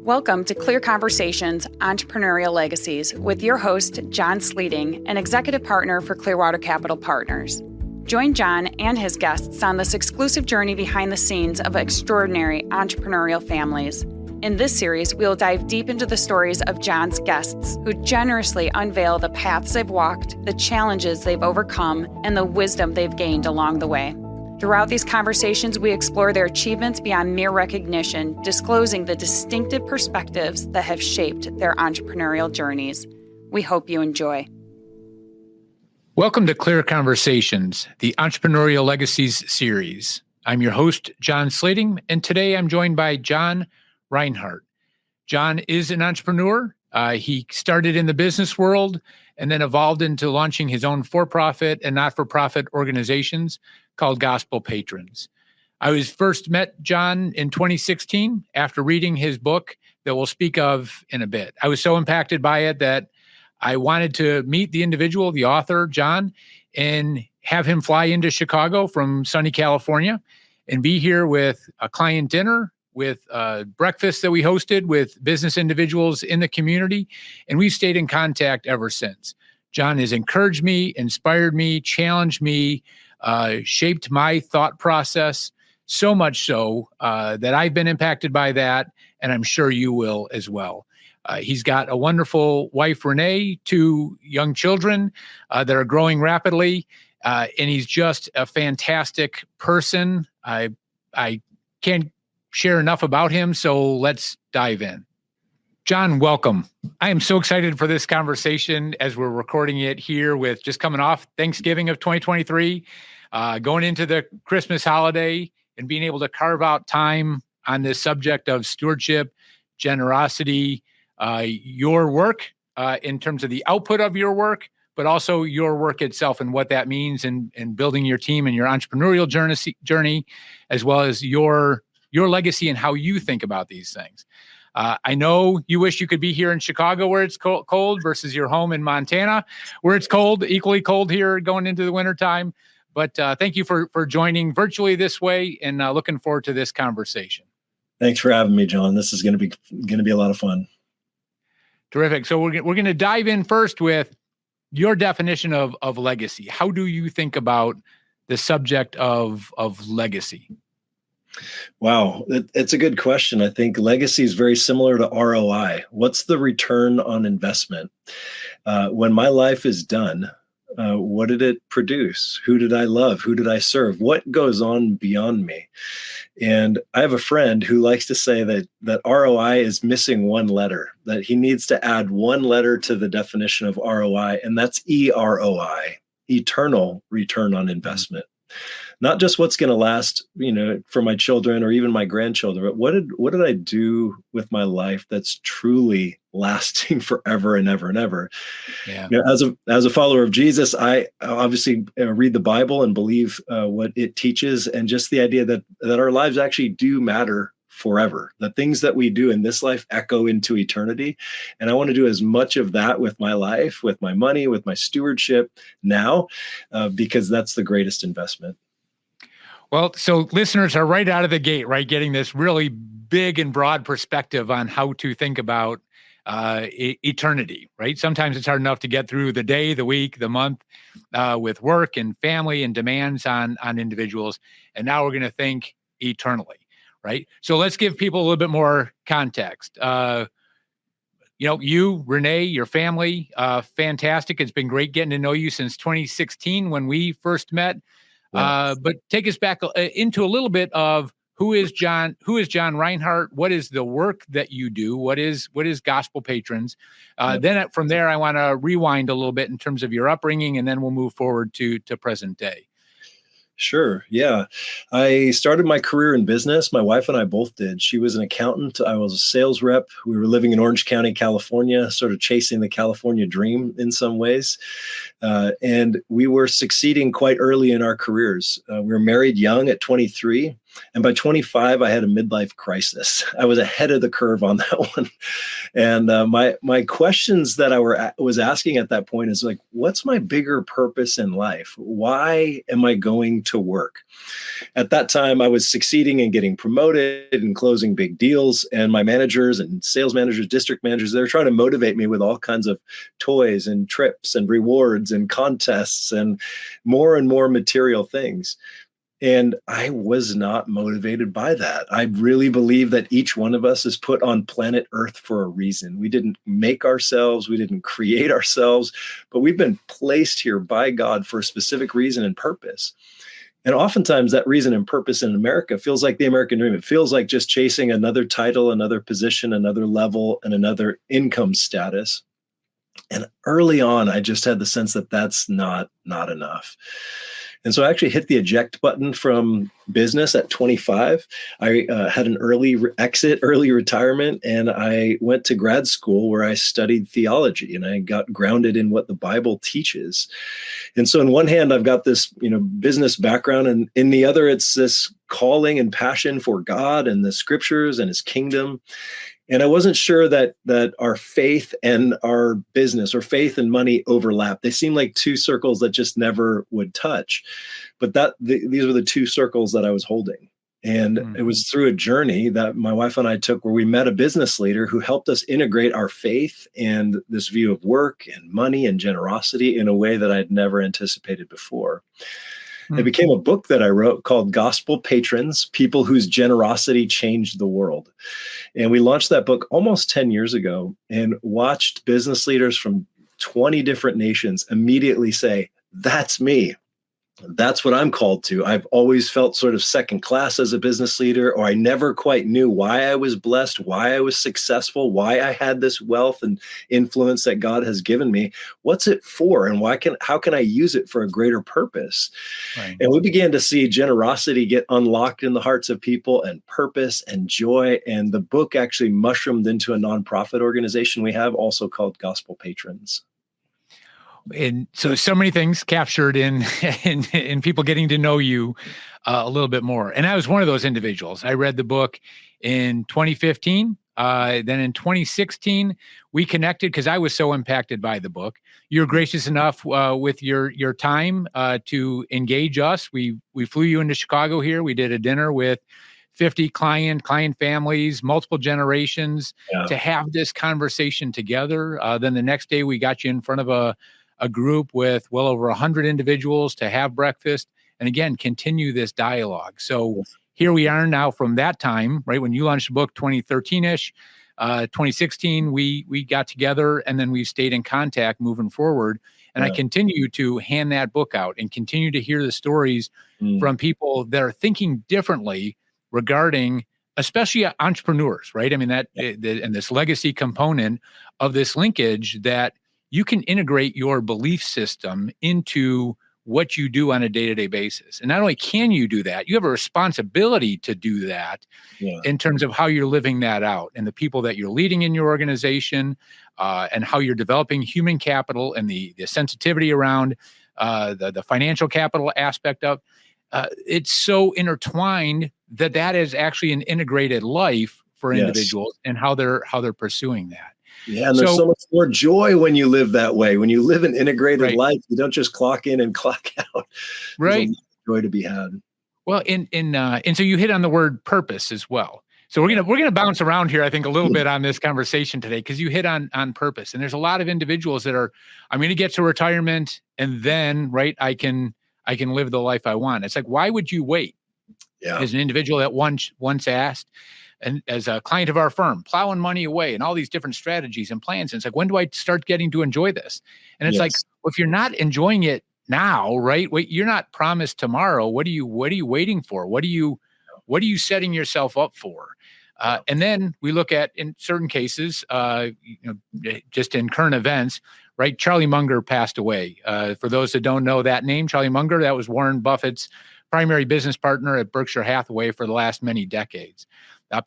Welcome to Clear Conversations, Entrepreneurial Legacies with your host, John Sleeting, an executive partner for Clearwater Capital Partners. Join John and his guests on this exclusive journey behind the scenes of extraordinary entrepreneurial families. In this series, we'll dive deep into the stories of John's guests, who generously unveil the paths they've walked, the challenges they've overcome, and the wisdom they've gained along the way. Throughout these conversations, we explore their achievements beyond mere recognition, disclosing the distinctive perspectives that have shaped their entrepreneurial journeys. We hope you enjoy. Welcome to Clear Conversations, the Entrepreneurial Legacies series. I'm your host, John Sleeting, and today I'm joined by John Rinehart. John is an entrepreneur. He started in the business world and then evolved into launching his own for-profit and not-for-profit organizations called Gospel Patrons. I was first met John in 2016 after reading his book that we'll speak of in a bit. I was so impacted by it that I wanted to meet the individual, the author, John, and have him fly into Chicago from sunny California and be here with a client dinner, with breakfast that we hosted with business individuals in the community, and we've stayed in contact ever since. John has encouraged me, inspired me, challenged me, shaped my thought process, so much so that I've been impacted by that, and I'm sure you will as well. He's got a wonderful wife, Renee, 2 young children that are growing rapidly, and he's just a fantastic person. I can't share enough about him, so let's dive in. John, welcome. I am so excited for this conversation as we're recording it here with just coming off Thanksgiving of 2023, going into the Christmas holiday and being able to carve out time on this subject of stewardship, generosity, your work in terms of the output of your work, but also your work itself and what that means in building your team and your entrepreneurial journey, as well as your legacy and how you think about these things. I know you wish you could be here in Chicago where it's cold versus your home in Montana where it's cold, equally cold here going into the wintertime. But thank you for joining virtually this way, and looking forward to this conversation. Thanks for having me, John. This is going to be a lot of fun. Terrific. So we're going to dive in first with your definition of legacy. How do you think about the subject of legacy? Wow, it's a good question. I think legacy is very similar to ROI. What's the return on investment? When my life is done, what did it produce? Who did I love? Who did I serve? What goes on beyond me? And I have a friend who likes to say that ROI is missing one letter, that he needs to add one letter to the definition of ROI, and that's EROI, eternal return on investment. Not just what's going to last, for my children or even my grandchildren, but what did I do with my life that's truly lasting forever and ever and ever? Yeah. As a follower of Jesus, I obviously read the Bible and believe what it teaches, and just the idea that our lives actually do matter forever. The things that we do in this life echo into eternity. And I want to do as much of that with my life, with my money, with my stewardship now, because that's the greatest investment. Well, so listeners are right out of the gate, right, getting this really big and broad perspective on how to think about eternity, right? Sometimes it's hard enough to get through the day, the week, the month with work and family and demands on individuals. And now we're going to think eternally, right? So let's give people a little bit more context. You, Renee, your family, fantastic. It's been great getting to know you since 2016 when we first met. But take us back into a little bit of who is John Rinehart? What is the work that you do? What is Gospel Patrons? Then from there, I want to rewind a little bit in terms of your upbringing, and then we'll move forward to present day. Sure. Yeah. I started my career in business. My wife and I both did. She was an accountant. I was a sales rep. We were living in Orange County, California, sort of chasing the California dream in some ways. And we were succeeding quite early in our careers. We were married young at 23. And by 25, I had a midlife crisis. I was ahead of the curve on that one. And my questions that was asking at that point is like, what's my bigger purpose in life? Why am I going to work? At that time, I was succeeding and getting promoted and closing big deals. And my managers and sales managers, district managers, they're trying to motivate me with all kinds of toys and trips and rewards and contests and more material things. And I was not motivated by that. I really believe that each one of us is put on planet Earth for a reason. We didn't make ourselves, we didn't create ourselves, but we've been placed here by God for a specific reason and purpose. And oftentimes that reason and purpose in America feels like the American dream. It feels like just chasing another title, another position, another level, and another income status. And early on, I just had the sense that that's not enough. And so I actually hit the eject button from business at 25. I had an early exit, early retirement, and I went to grad school where I studied theology and I got grounded in what the Bible teaches. And so in one hand, I've got this, business background, and in the other, it's this calling and passion for God and the scriptures and his kingdom. And I wasn't sure that our faith and our business, or faith and money, overlap. They seemed like two circles that just never would touch. But these were the two circles that I was holding. And it was through a journey that my wife and I took where we met a business leader who helped us integrate our faith and this view of work and money and generosity in a way that I'd never anticipated before. It became a book that I wrote called Gospel Patrons, People Whose Generosity Changed the World. And we launched that book almost 10 years ago and watched business leaders from 20 different nations immediately say, that's me. That's what I'm called to. I've always felt sort of second class as a business leader, or I never quite knew why I was blessed, why I was successful, why I had this wealth and influence that God has given me. What's it for? And how can I use it for a greater purpose? Right. And we began to see generosity get unlocked in the hearts of people, and purpose and joy. And the book actually mushroomed into a nonprofit organization we have, also called Gospel Patrons. And so many things captured in people getting to know you a little bit more. And I was one of those individuals. I read the book in 2015. Then in 2016, we connected because I was so impacted by the book. You were gracious enough with your time to engage us. We flew you into Chicago here. We did a dinner with 50 client families, multiple generations, to have this conversation together. Then the next day, we got you in front of a group with well over 100 individuals to have breakfast and again continue this dialogue. So here we are now from that time, right when you launched the book, 2013ish, 2016 we got together, and then we've stayed in contact moving forward. And I continue to hand that book out and continue to hear the stories from people that are thinking differently regarding, especially entrepreneurs, right? I mean, and this legacy component of this linkage that you can integrate your belief system into what you do on a day-to-day basis. And not only can you do that, you have a responsibility to do that in terms of how you're living that out and the people that you're leading in your organization, and how you're developing human capital and the sensitivity around the financial capital aspect of. It's so intertwined that is actually an integrated life for individuals and how they're pursuing that. Yeah, and there's so much more joy when you live that way. When you live an integrated life, you don't just clock in and clock out. There's a lot of joy to be had. Well, and so you hit on the word purpose as well. So we're gonna bounce around here, I think, a little bit on this conversation today, because you hit on purpose. And there's a lot of individuals that are, I'm going to get to retirement and then I can live the life I want. It's like, why would you wait? Yeah. As an individual that once asked, and as a client of our firm, plowing money away and all these different strategies and plans. And it's like, when do I start getting to enjoy this? And it's like, well, if you're not enjoying it now, right? Wait, you're not promised tomorrow. What are you waiting for? What are you setting yourself up for? And then we look at, in certain cases, just in current events, right? Charlie Munger passed away. For those that don't know that name, Charlie Munger, that was Warren Buffett's primary business partner at Berkshire Hathaway for the last many decades.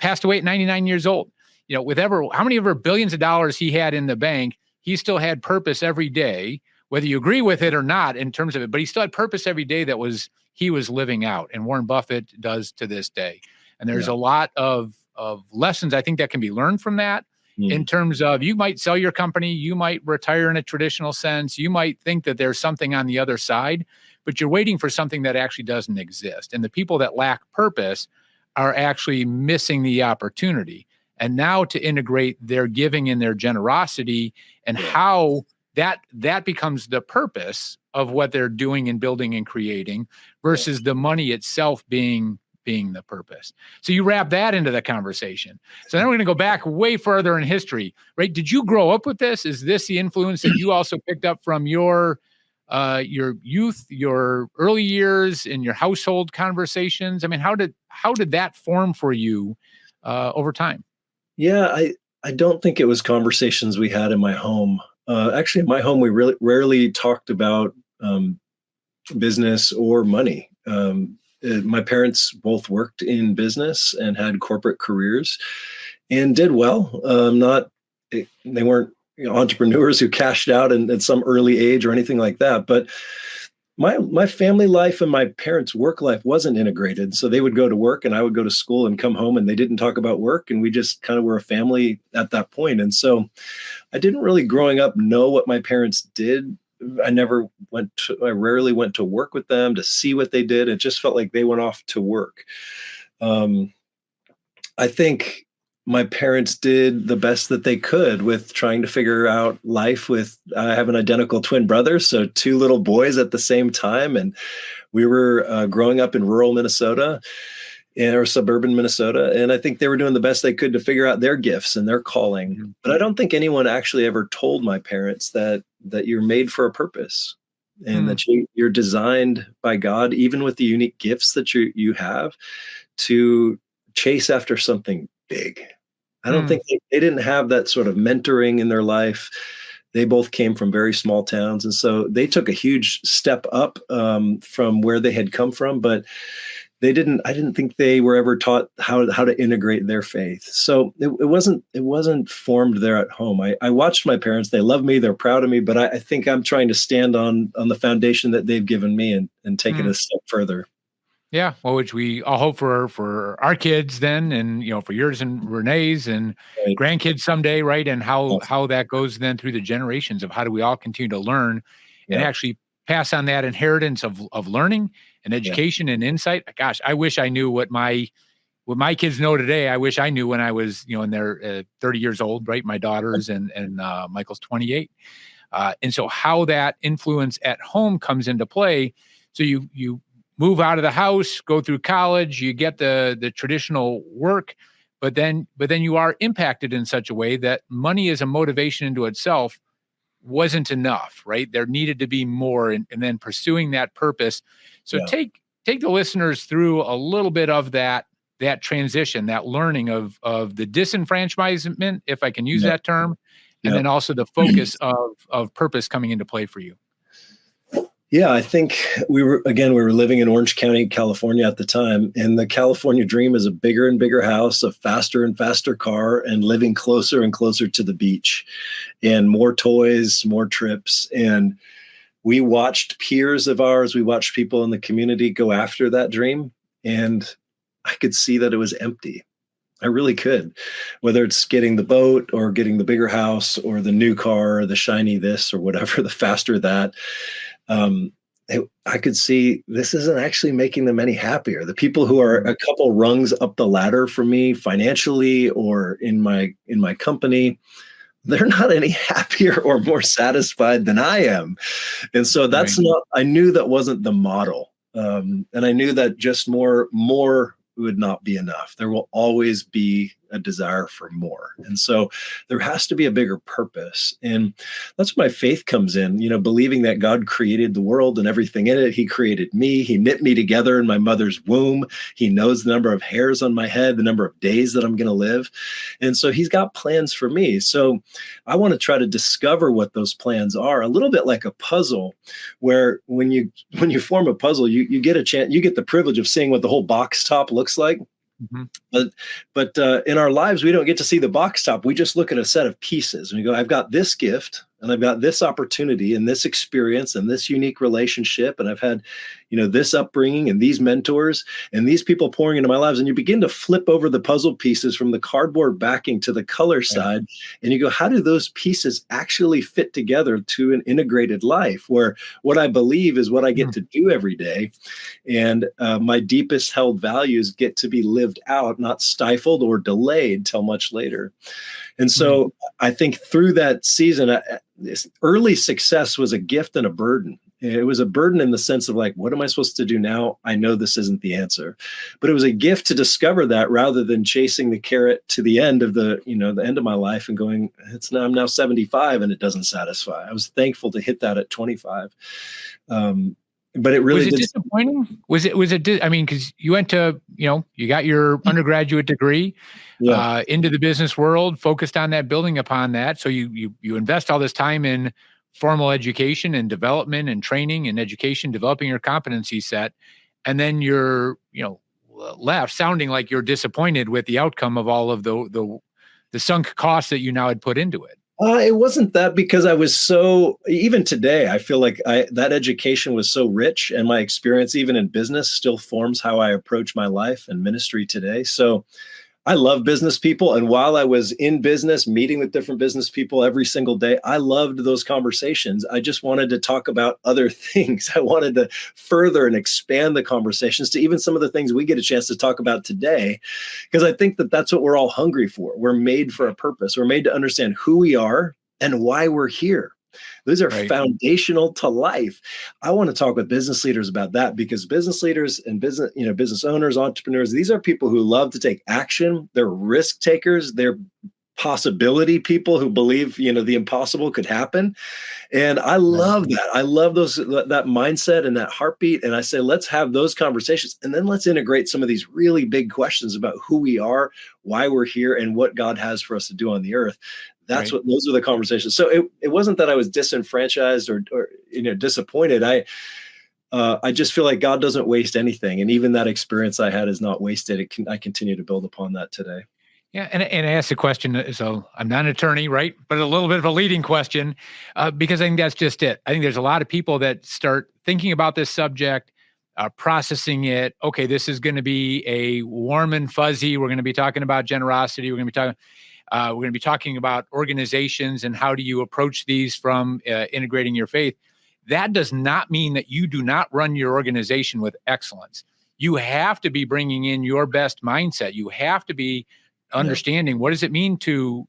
Passed away at 99 years old. With how many ever billions of dollars he had in the bank, he still had purpose every day, whether you agree with it or not in terms of it, but he still had purpose every day that was he was living out, and Warren Buffett does to this day. And there's Yeah. a lot of lessons I think that can be learned from that. In terms of, you might sell your company, you might retire in a traditional sense, you might think that there's something on the other side, but you're waiting for something that actually doesn't exist. And the people that lack purpose are actually missing the opportunity. And now to integrate their giving and their generosity and how that becomes the purpose of what they're doing and building and creating versus the money itself being the purpose. So you wrap that into the conversation. So then we're going to go back way further in history, right? Did you grow up with this? Is this the influence that you also picked up from your youth, your early years, in your household conversations? I mean, how did that form for you over time? Yeah, I don't think it was conversations we had in my home. Actually, in my home, we really rarely talked about business or money. My parents both worked in business and had corporate careers and did well. They weren't entrepreneurs who cashed out at some early age or anything like that. But my family life and my parents' work life wasn't integrated. So they would go to work and I would go to school and come home, and they didn't talk about work. And we just kind of were a family at that point. And so I didn't really, growing up, know what my parents did. I rarely went to work with them to see what they did. It just felt like they went off to work. I think my parents did the best that they could with trying to figure out life I have an identical twin brother, so two little boys at the same time. And we were growing up in rural Minnesota or suburban Minnesota. And I think they were doing the best they could to figure out their gifts and their calling. Mm-hmm. But I don't think anyone actually ever told my parents that you're made for a purpose and that you're designed by God, even with the unique gifts that you have, to chase after something big. I don't think they didn't have that sort of mentoring in their life. They both came from very small towns. And so they took a huge step up from where they had come from, but I didn't think they were ever taught how to integrate their faith. So it wasn't formed there at home. I watched my parents. They love me. They're proud of me, but I think I'm trying to stand on the foundation that they've given me and take it a step further. Yeah. Well, which we all hope for our kids then, and, for yours and Renee's and grandkids someday. Right. And how that goes then through the generations of how do we all continue to learn and actually pass on that inheritance of learning and education and insight. Gosh, I wish I knew what my kids know today. I wish I knew when I was, in their 30 years old, right? My daughters and Michael's 28. And so how that influence at home comes into play. So you move out of the house, go through college, you get the traditional work, but then you are impacted in such a way that money as a motivation into itself wasn't enough, right? There needed to be more, and then pursuing that purpose. So take the listeners through a little bit of that transition, that learning of the disenfranchisement, if I can use that term, and then also the focus of purpose coming into play for you. Yeah, I think we were living in Orange County, California at the time. And the California dream is a bigger and bigger house, a faster and faster car, and living closer and closer to the beach, and more toys, more trips. And we watched peers of ours, we watched people in the community go after that dream. And I could see that it was empty. I really could, whether it's getting the boat or getting the bigger house or the new car or the shiny this or whatever, the faster that. I could see this isn't actually making them any happier. The people who are a couple rungs up the ladder from me financially or in my company, they're not any happier or more satisfied than I am. And so I knew that wasn't the model. And I knew that just more would not be enough. There will always be a desire for more. And so there has to be a bigger purpose. And that's where my faith comes in, believing that God created the world and everything in it. He created me. He knit me together in my mother's womb. He knows the number of hairs on my head, the number of days that I'm going to live. And so he's got plans for me. So I want to try to discover what those plans are, a little bit like a puzzle, where when you form a puzzle, you get a chance, you get the privilege of seeing what the whole box top looks like. Mm-hmm. But in our lives, we don't get to see the box top. We just look at a set of pieces and we go, I've got this gift, and I've got this opportunity and this experience and this unique relationship, and I've had, this upbringing and these mentors and these people pouring into my lives. And you begin to flip over the puzzle pieces from the cardboard backing to the color side, and you go, how do those pieces actually fit together to an integrated life where what I believe is what I get to do every day, and my deepest held values get to be lived out, not stifled or delayed till much later. And so I think through that season, this early success was a gift and a burden. It was a burden in the sense of like, what am I supposed to do now? I know this isn't the answer, but it was a gift to discover that rather than chasing the carrot to the end of the end of my life and going, I'm now 75 and it doesn't satisfy. I was thankful to hit that at 25. But it really was it disappointing? Was it? I mean, because you went to, you got your undergraduate degree into the business world, focused on that, building upon that. So you invest all this time in formal education and development and training and education, developing your competency set, and then you're left sounding like you're disappointed with the outcome of all of the sunk costs that you now had put into it. It wasn't that, because I was even today, I feel like that education was so rich, and my experience, even in business, still forms how I approach my life and ministry today. So I love business people. And while I was in business, meeting with different business people every single day, I loved those conversations. I just wanted to talk about other things. I wanted to further and expand the conversations to even some of the things we get a chance to talk about today, because I think that that's what we're all hungry for. We're made for a purpose. We're made to understand who we are and why we're here. Those are foundational to life. I want to talk with business leaders about that, because business leaders and business owners, entrepreneurs, these are people who love to take action. They're risk takers. They're possibility people who believe, the impossible could happen. And I love that. I love that mindset and that heartbeat. And I say, let's have those conversations, and then let's integrate some of these really big questions about who we are, why we're here, and what God has for us to do on the earth. Those are the conversations. So it wasn't that I was disenfranchised or disappointed. I just feel like God doesn't waste anything. And even that experience I had is not wasted. I continue to build upon that today. Yeah. And I asked the question, so I'm not an attorney, right? But a little bit of a leading question, because I think that's just it. I think there's a lot of people that start thinking about this subject, processing it. Okay, this is going to be a warm and fuzzy. We're going to be talking about generosity. We're going to be talking about organizations and how do you approach these from integrating your faith. That does not mean that you do not run your organization with excellence. You have to be bringing in your best mindset. You have to be understanding what does it mean to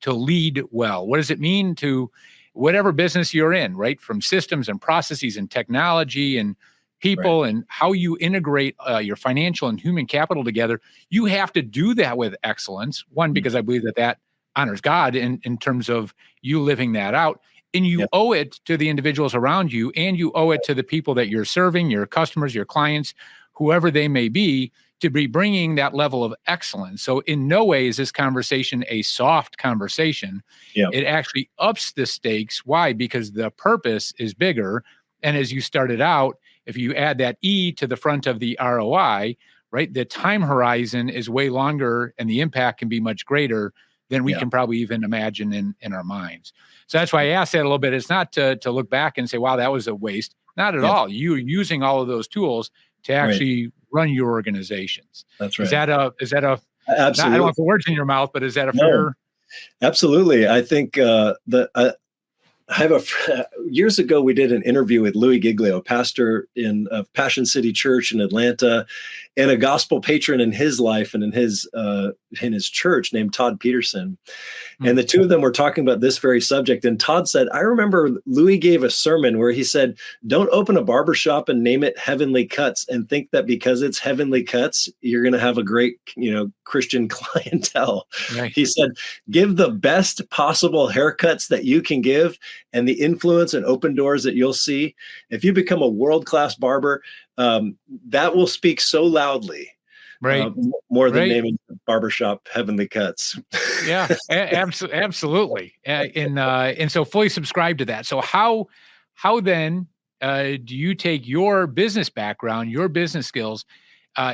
lead well? What does it mean to whatever business you're in, right? From systems and processes and technology and people and how you integrate your financial and human capital together. You have to do that with excellence. One, because I believe that honors God in terms of you living that out. And you owe it to the individuals around you, and you owe it to the people that you're serving, your customers, your clients, whoever they may be, to be bringing that level of excellence. So in no way is this conversation a soft conversation. It actually ups the stakes. Why? Because the purpose is bigger. And as you started out, if you add that E to the front of the ROI, right, the time horizon is way longer and the impact can be much greater than we can probably even imagine in our minds. So that's why I asked that a little bit. It's not to look back and say, wow, that was a waste. Not at all. You're using all of those tools to actually run your organizations. That's right. Is that a absolutely? I don't want to put words in your mouth, but is that a fair? Absolutely. I think years ago, we did an interview with Louis Giglio, pastor in Passion City Church in Atlanta, and a gospel patron in his life and in his church named Todd Peterson. And the two of them were talking about this very subject. And Todd said, I remember Louis gave a sermon where he said, don't open a barbershop and name it Heavenly Cuts and think that because it's Heavenly Cuts, you're going to have a great, Christian clientele. Right. He said, give the best possible haircuts that you can give, and the influence and open doors that you'll see. If you become a world-class barber, that will speak so loudly. Right. More than naming the barbershop Heavenly Cuts. Yeah, absolutely. And so fully subscribe to that. So how then do you take your business background, your business skills,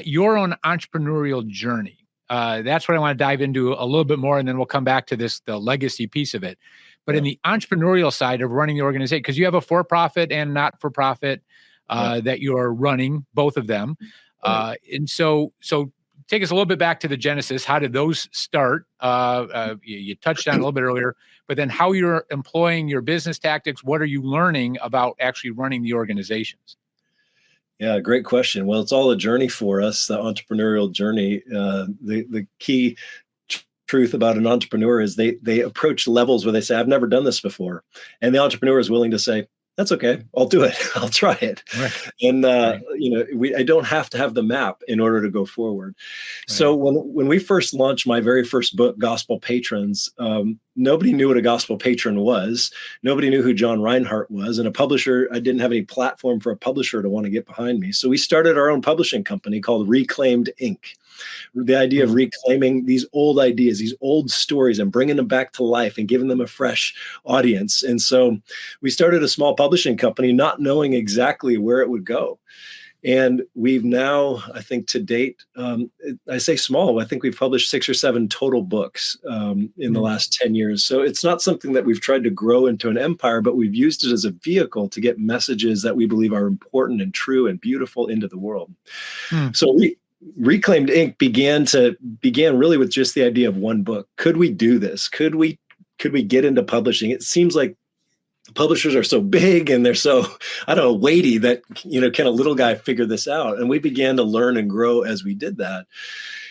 your own entrepreneurial journey? That's what I want to dive into a little bit more, and then we'll come back to the legacy piece of it. But in the entrepreneurial side of running the organization, because you have a for-profit and not-for-profit that you are running, both of them. And so take us a little bit back to the genesis. How did those start? You touched on it a little bit earlier, but then how you're employing your business tactics. What are you learning about actually running the organizations? Yeah, great question. Well, it's all a journey for us, the entrepreneurial journey. The key truth about an entrepreneur is they approach levels where they say, I've never done this before. And the entrepreneur is willing to say, that's okay. I'll do it. I'll try it. Right. And, I don't have to have the map in order to go forward. Right. So when we first launched my very first book, Gospel Patrons, nobody knew what a gospel patron was. Nobody knew who John Rinehart was. And I didn't have any platform for a publisher to want to get behind me. So we started our own publishing company called Reclaimed Inc. The idea of reclaiming these old ideas, these old stories, and bringing them back to life and giving them a fresh audience. And so we started a small publishing company, not knowing exactly where it would go. And we've now, I think to date, I say small, I think we've published 6 or 7 total books in the last 10 years. So it's not something that we've tried to grow into an empire, but we've used it as a vehicle to get messages that we believe are important and true and beautiful into the world. So Reclaimed Inc. began really with just the idea of one book. Could we do this? Could we get into publishing? It seems like publishers are so big and they're so, weighty that, can a little guy figure this out? And we began to learn and grow as we did that.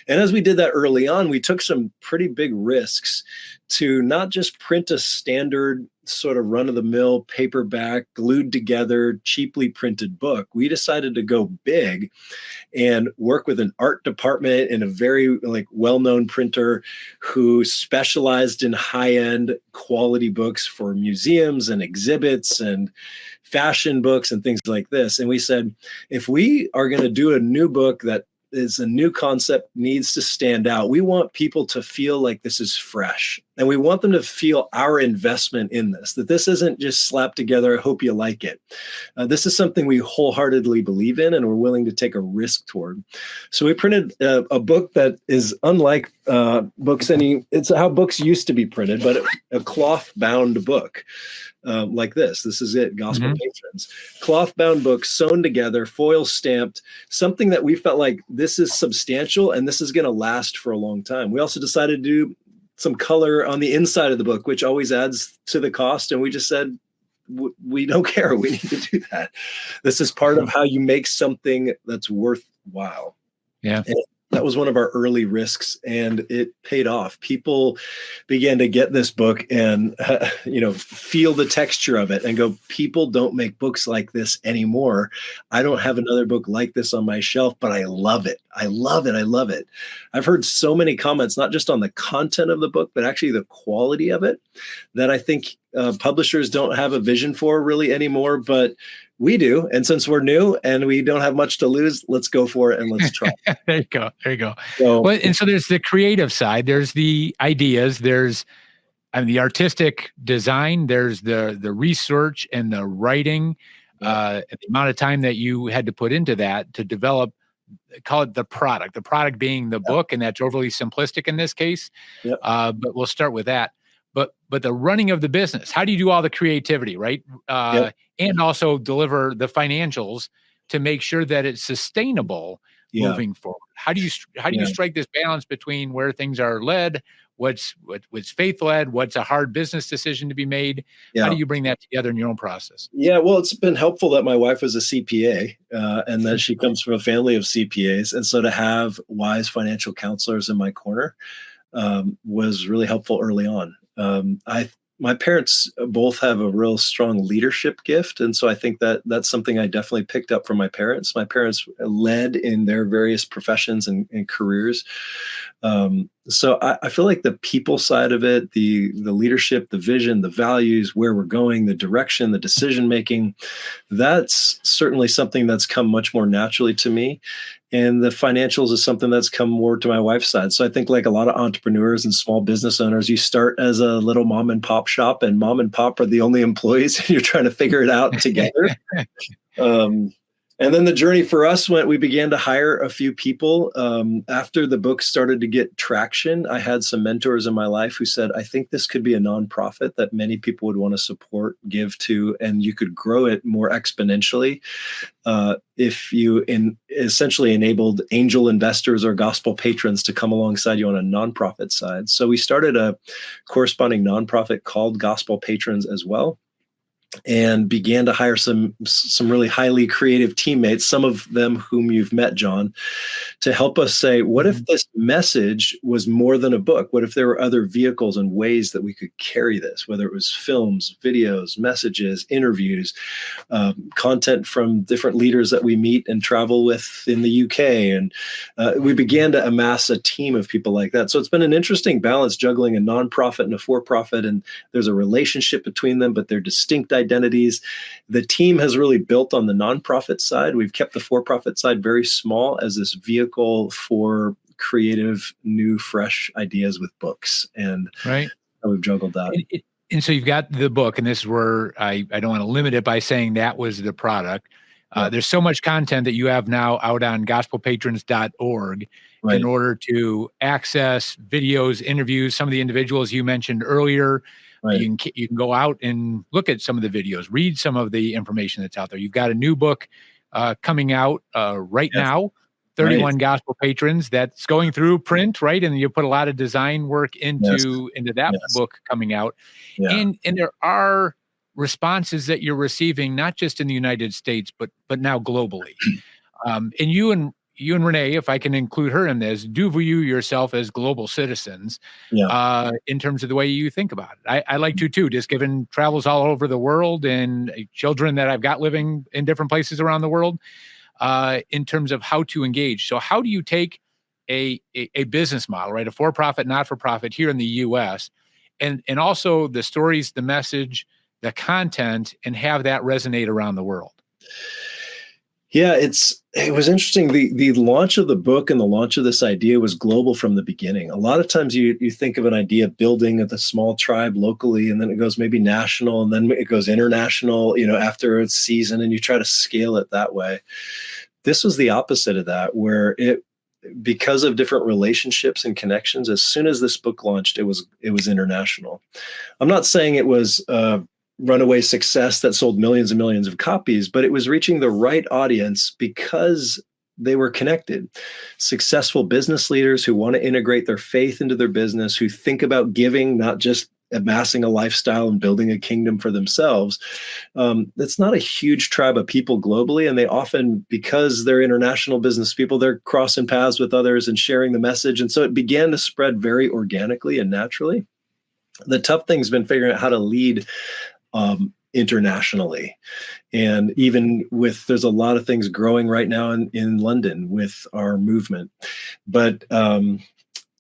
And as we did that early on, we took some pretty big risks to not just print a standard sort of run-of-the-mill paperback, glued together, cheaply printed book. We decided to go big and work with an art department and a very well-known printer who specialized in high-end quality books for museums and exhibits and fashion books and things like this. And we said, if we are going to do a new book that is a new concept, needs to stand out. We want people to feel like this is fresh. And we want them to feel our investment in this, that this isn't just slapped together, I hope you like it. This is something we wholeheartedly believe in and we're willing to take a risk toward. So we printed a book that is unlike books it's how books used to be printed, but a cloth-bound book. Like this is it, Gospel Patrons. Cloth-bound book, sewn together, foil stamped, something that we felt like this is substantial and this is going to last for a long time. We also decided to do some color on the inside of the book, which always adds to the cost. And we just said, we don't care. We need to do that. This is part of how you make something that's worthwhile. Yeah. And that was one of our early risks, and it paid off. People began to get this book and, feel the texture of it and go, people don't make books like this anymore. I don't have another book like this on my shelf, but I love it. I love it. I love it. I've heard so many comments, not just on the content of the book, but actually the quality of it, that I think publishers don't have a vision for really anymore, but we do. And since we're new and we don't have much to lose, let's go for it and let's try. There you go. So there's the creative side. There's the ideas. There's the artistic design. There's the research and the writing, and the amount of time that you had to put into that to develop, call it the product being the book. And that's overly simplistic in this case. But we'll start with that. But the running of the business, how do you do all the creativity, right? And also deliver the financials to make sure that it's sustainable moving forward. How do you strike this balance between where things are led, what's faith led, what's a hard business decision to be made? How do you bring that together in your own process? Yeah, well, it's been helpful that my wife was a CPA and that she comes from a family of CPAs, and so to have wise financial counselors in my corner was really helpful early on. My parents both have a real strong leadership gift. And so I think that that's something I definitely picked up from my parents. My parents led in their various professions and careers. So I feel like the people side of it, the leadership, the vision, the values, where we're going, the direction, the decision-making, that's certainly something that's come much more naturally to me. And the financials is something that's come more to my wife's side. So I think like a lot of entrepreneurs and small business owners, you start as a little mom and pop shop, and mom and pop are the only employees and you're trying to figure it out together. And then the journey for us we began to hire a few people. After the book started to get traction, I had some mentors in my life who said, I think this could be a nonprofit that many people would want to support, give to, and you could grow it more exponentially if you essentially enabled angel investors or gospel patrons to come alongside you on a nonprofit side. So we started a corresponding nonprofit called Gospel Patrons as well, and began to hire some really highly creative teammates, some of them whom you've met, John, to help us say, what if this message was more than a book? What if there were other vehicles and ways that we could carry this, whether it was films, videos, messages, interviews, content from different leaders that we meet and travel with in the UK. And we began to amass a team of people like that. So it's been an interesting balance juggling a nonprofit and a for-profit, and there's a relationship between them, but they're distinct identities. The team has really built on the nonprofit side. We've kept the for-profit side very small as this vehicle for creative, new, fresh ideas with books. And right. We've juggled that. And so you've got the book, and this is where I don't want to limit it by saying that was the product. There's so much content that you have now out on gospelpatrons.org right. in order to access videos, interviews, some of the individuals you mentioned earlier. Right. You can go out and look at some of the videos, read some of the information that's out there. You've got a new book coming out right now, 31 Gospel Patrons, that's going through print, right? And you put a lot of design work into that book coming out. Yeah. And there are responses that you're receiving, not just in the United States, but now globally. And you and Renee, if I can include her in this, do view yourself as global citizens in terms of the way you think about it. I like to too, just given travels all over the world and children that I've got living in different places around the world, in terms of how to engage. So how do you take a business model, right? A for-profit, not-for-profit here in the US, and also the stories, the message, the content, and have that resonate around the world? Yeah, it was interesting. The launch of the book and the launch of this idea was global from the beginning. A lot of times you think of an idea building at the small tribe locally, and then it goes maybe national, and then it goes international, after its season, and you try to scale it that way. This was the opposite of that, where because of different relationships and connections, as soon as this book launched, it was international. I'm not saying it was runaway success that sold millions and millions of copies, but it was reaching the right audience because they were connected. Successful business leaders who want to integrate their faith into their business, who think about giving, not just amassing a lifestyle and building a kingdom for themselves. It's not a huge tribe of people globally. And they often, because they're international business people, they're crossing paths with others and sharing the message. And so it began to spread very organically and naturally. The tough thing's been figuring out how to lead internationally. And even there's a lot of things growing right now in London with our movement. But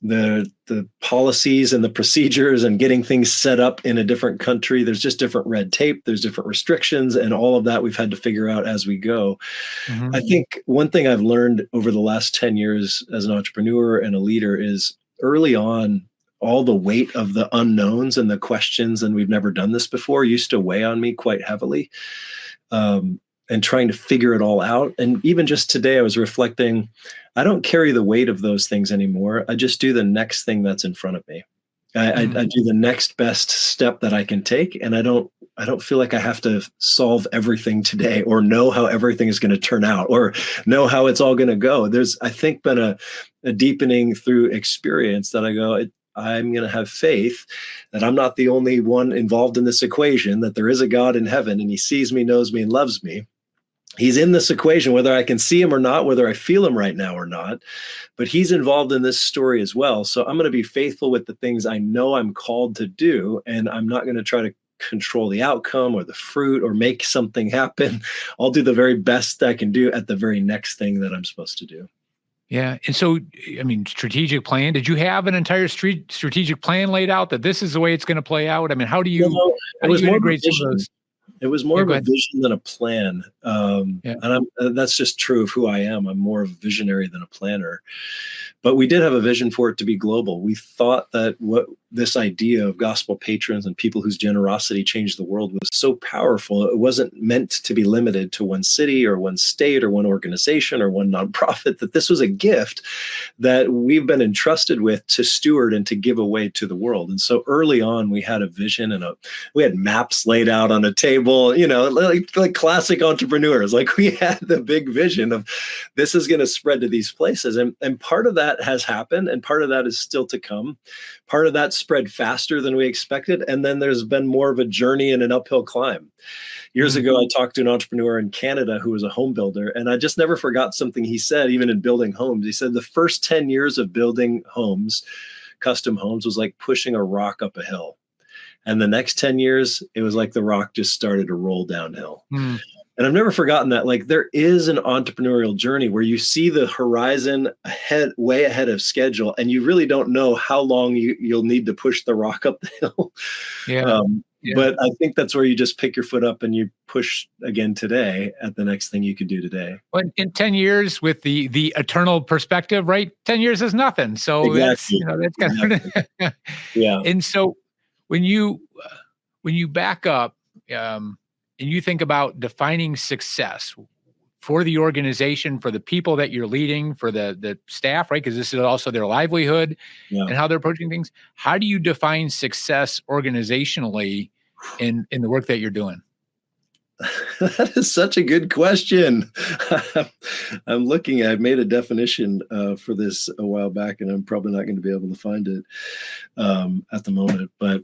the policies and the procedures and getting things set up in a different country, there's just different red tape, there's different restrictions, and all of that we've had to figure out as we go. Mm-hmm. I think one thing I've learned over the last 10 years as an entrepreneur and a leader is early on, all the weight of the unknowns and the questions, and we've never done this before, used to weigh on me quite heavily, and trying to figure it all out. And even just today, I was reflecting, I don't carry the weight of those things anymore. I just do the next thing that's in front of me. I do the next best step that I can take. And I don't feel like I have to solve everything today or know how everything is going to turn out or know how it's all going to go. There's, I think, been a deepening through experience that I go, I'm going to have faith that I'm not the only one involved in this equation, that there is a God in heaven and he sees me, knows me, and loves me. He's in this equation, whether I can see him or not, whether I feel him right now or not, but he's involved in this story as well. So I'm going to be faithful with the things I know I'm called to do, and I'm not going to try to control the outcome or the fruit or make something happen. I'll do the very best I can do at the very next thing that I'm supposed to do. Yeah. And so, I mean, strategic plan, did you have an entire strategic plan laid out that this is the way it's going to play out? I mean, how do you integrate some of those? It was more Yeah, of go a ahead. vision than a plan. Yeah. That's just true of who I am. I'm more of a visionary than a planner. But we did have a vision for it to be global. We thought that what this idea of gospel patrons and people whose generosity changed the world was so powerful. It wasn't meant to be limited to one city or one state or one organization or one nonprofit, that this was a gift that we've been entrusted with to steward and to give away to the world. And so early on, we had a vision and we had maps laid out on a table, like classic entrepreneurs. Like we had the big vision of this is going to spread to these places. And part of that has happened, and part of that is still to come. Part of that spread faster than we expected. And then there's been more of a journey and an uphill climb. Years ago, I talked to an entrepreneur in Canada who was a home builder, and I just never forgot something he said, even in building homes. He said the first 10 years of building homes, custom homes, was like pushing a rock up a hill. And the next 10 years, it was like the rock just started to roll downhill. Mm. And I've never forgotten that. Like there is an entrepreneurial journey where you see the horizon way ahead of schedule, and you really don't know how long you'll need to push the rock up the hill. Yeah. But I think that's where you just pick your foot up and you push again today at the next thing you could do today. But in 10 years, with the eternal perspective, right? 10 years is nothing. So Exactly. that's kind of Yeah. And so when you back up, and you think about defining success for the organization, for the people that you're leading, for the staff, right? Because this is also their livelihood and how they're approaching things. How do you define success organizationally in the work that you're doing? That is such a good question. I've made a definition for this a while back, and I'm probably not going to be able to find it at the moment. But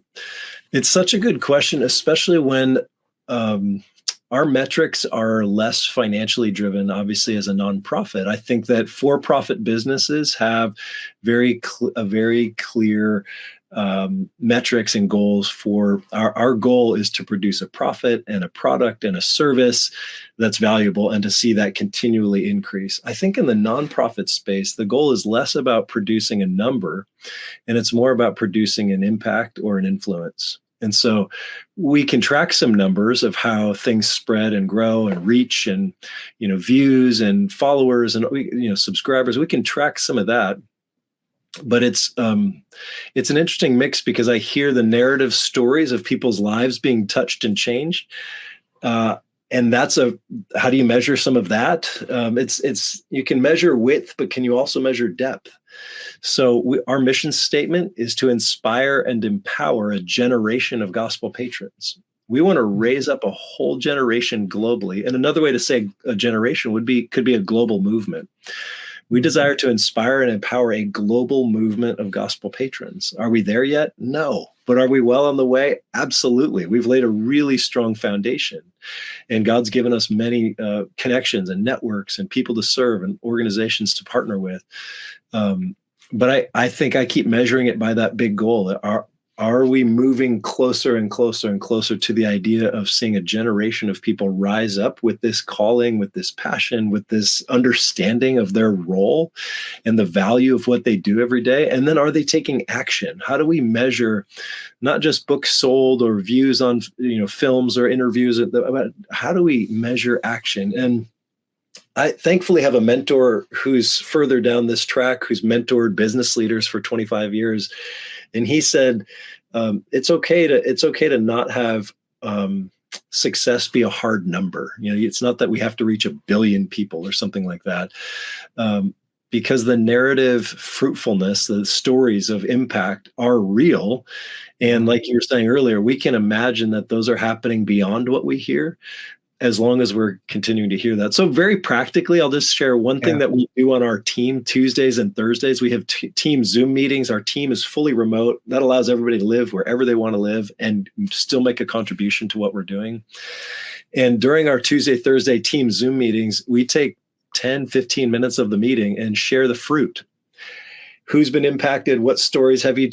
it's such a good question, especially when our metrics are less financially driven, obviously, as a nonprofit. I think that for-profit businesses have very clear metrics and goals for our goal is to produce a profit and a product and a service that's valuable and to see that continually increase. I think in the nonprofit space, the goal is less about producing a number and it's more about producing an impact or an influence. And so we can track some numbers of how things spread and grow and reach and, views and followers and, subscribers. We can track some of that. But it's an interesting mix because I hear the narrative stories of people's lives being touched and changed. And how do you measure some of that? You can measure width, but can you also measure depth? So our mission statement is to inspire and empower a generation of gospel patrons. We want to raise up a whole generation globally. And another way to say a generation could be a global movement. We desire to inspire and empower a global movement of gospel patrons. Are we there yet? No. But are we well on the way? Absolutely. We've laid a really strong foundation. And God's given us many connections and networks and people to serve and organizations to partner with. But I think I keep measuring it by that big goal. Are we moving closer and closer and closer to the idea of seeing a generation of people rise up with this calling, with this passion, with this understanding of their role and the value of what they do every day? And then are they taking action? How do we measure not just books sold or views on films or interviews? But how do we measure action? And I thankfully have a mentor who's further down this track, who's mentored business leaders for 25 years. And he said, it's okay to not have success be a hard number. It's not that we have to reach 1 billion people or something like that. Because the narrative fruitfulness, the stories of impact are real. And like you were saying earlier, we can imagine that those are happening beyond what we hear, as long as we're continuing to hear that. So very practically, I'll just share one thing that we do on our team Tuesdays and Thursdays. We have team Zoom meetings. Our team is fully remote. That allows everybody to live wherever they want to live and still make a contribution to what we're doing. And during our Tuesday, Thursday team Zoom meetings, we take 10, 15 minutes of the meeting and share the fruit. Who's been impacted? What stories have you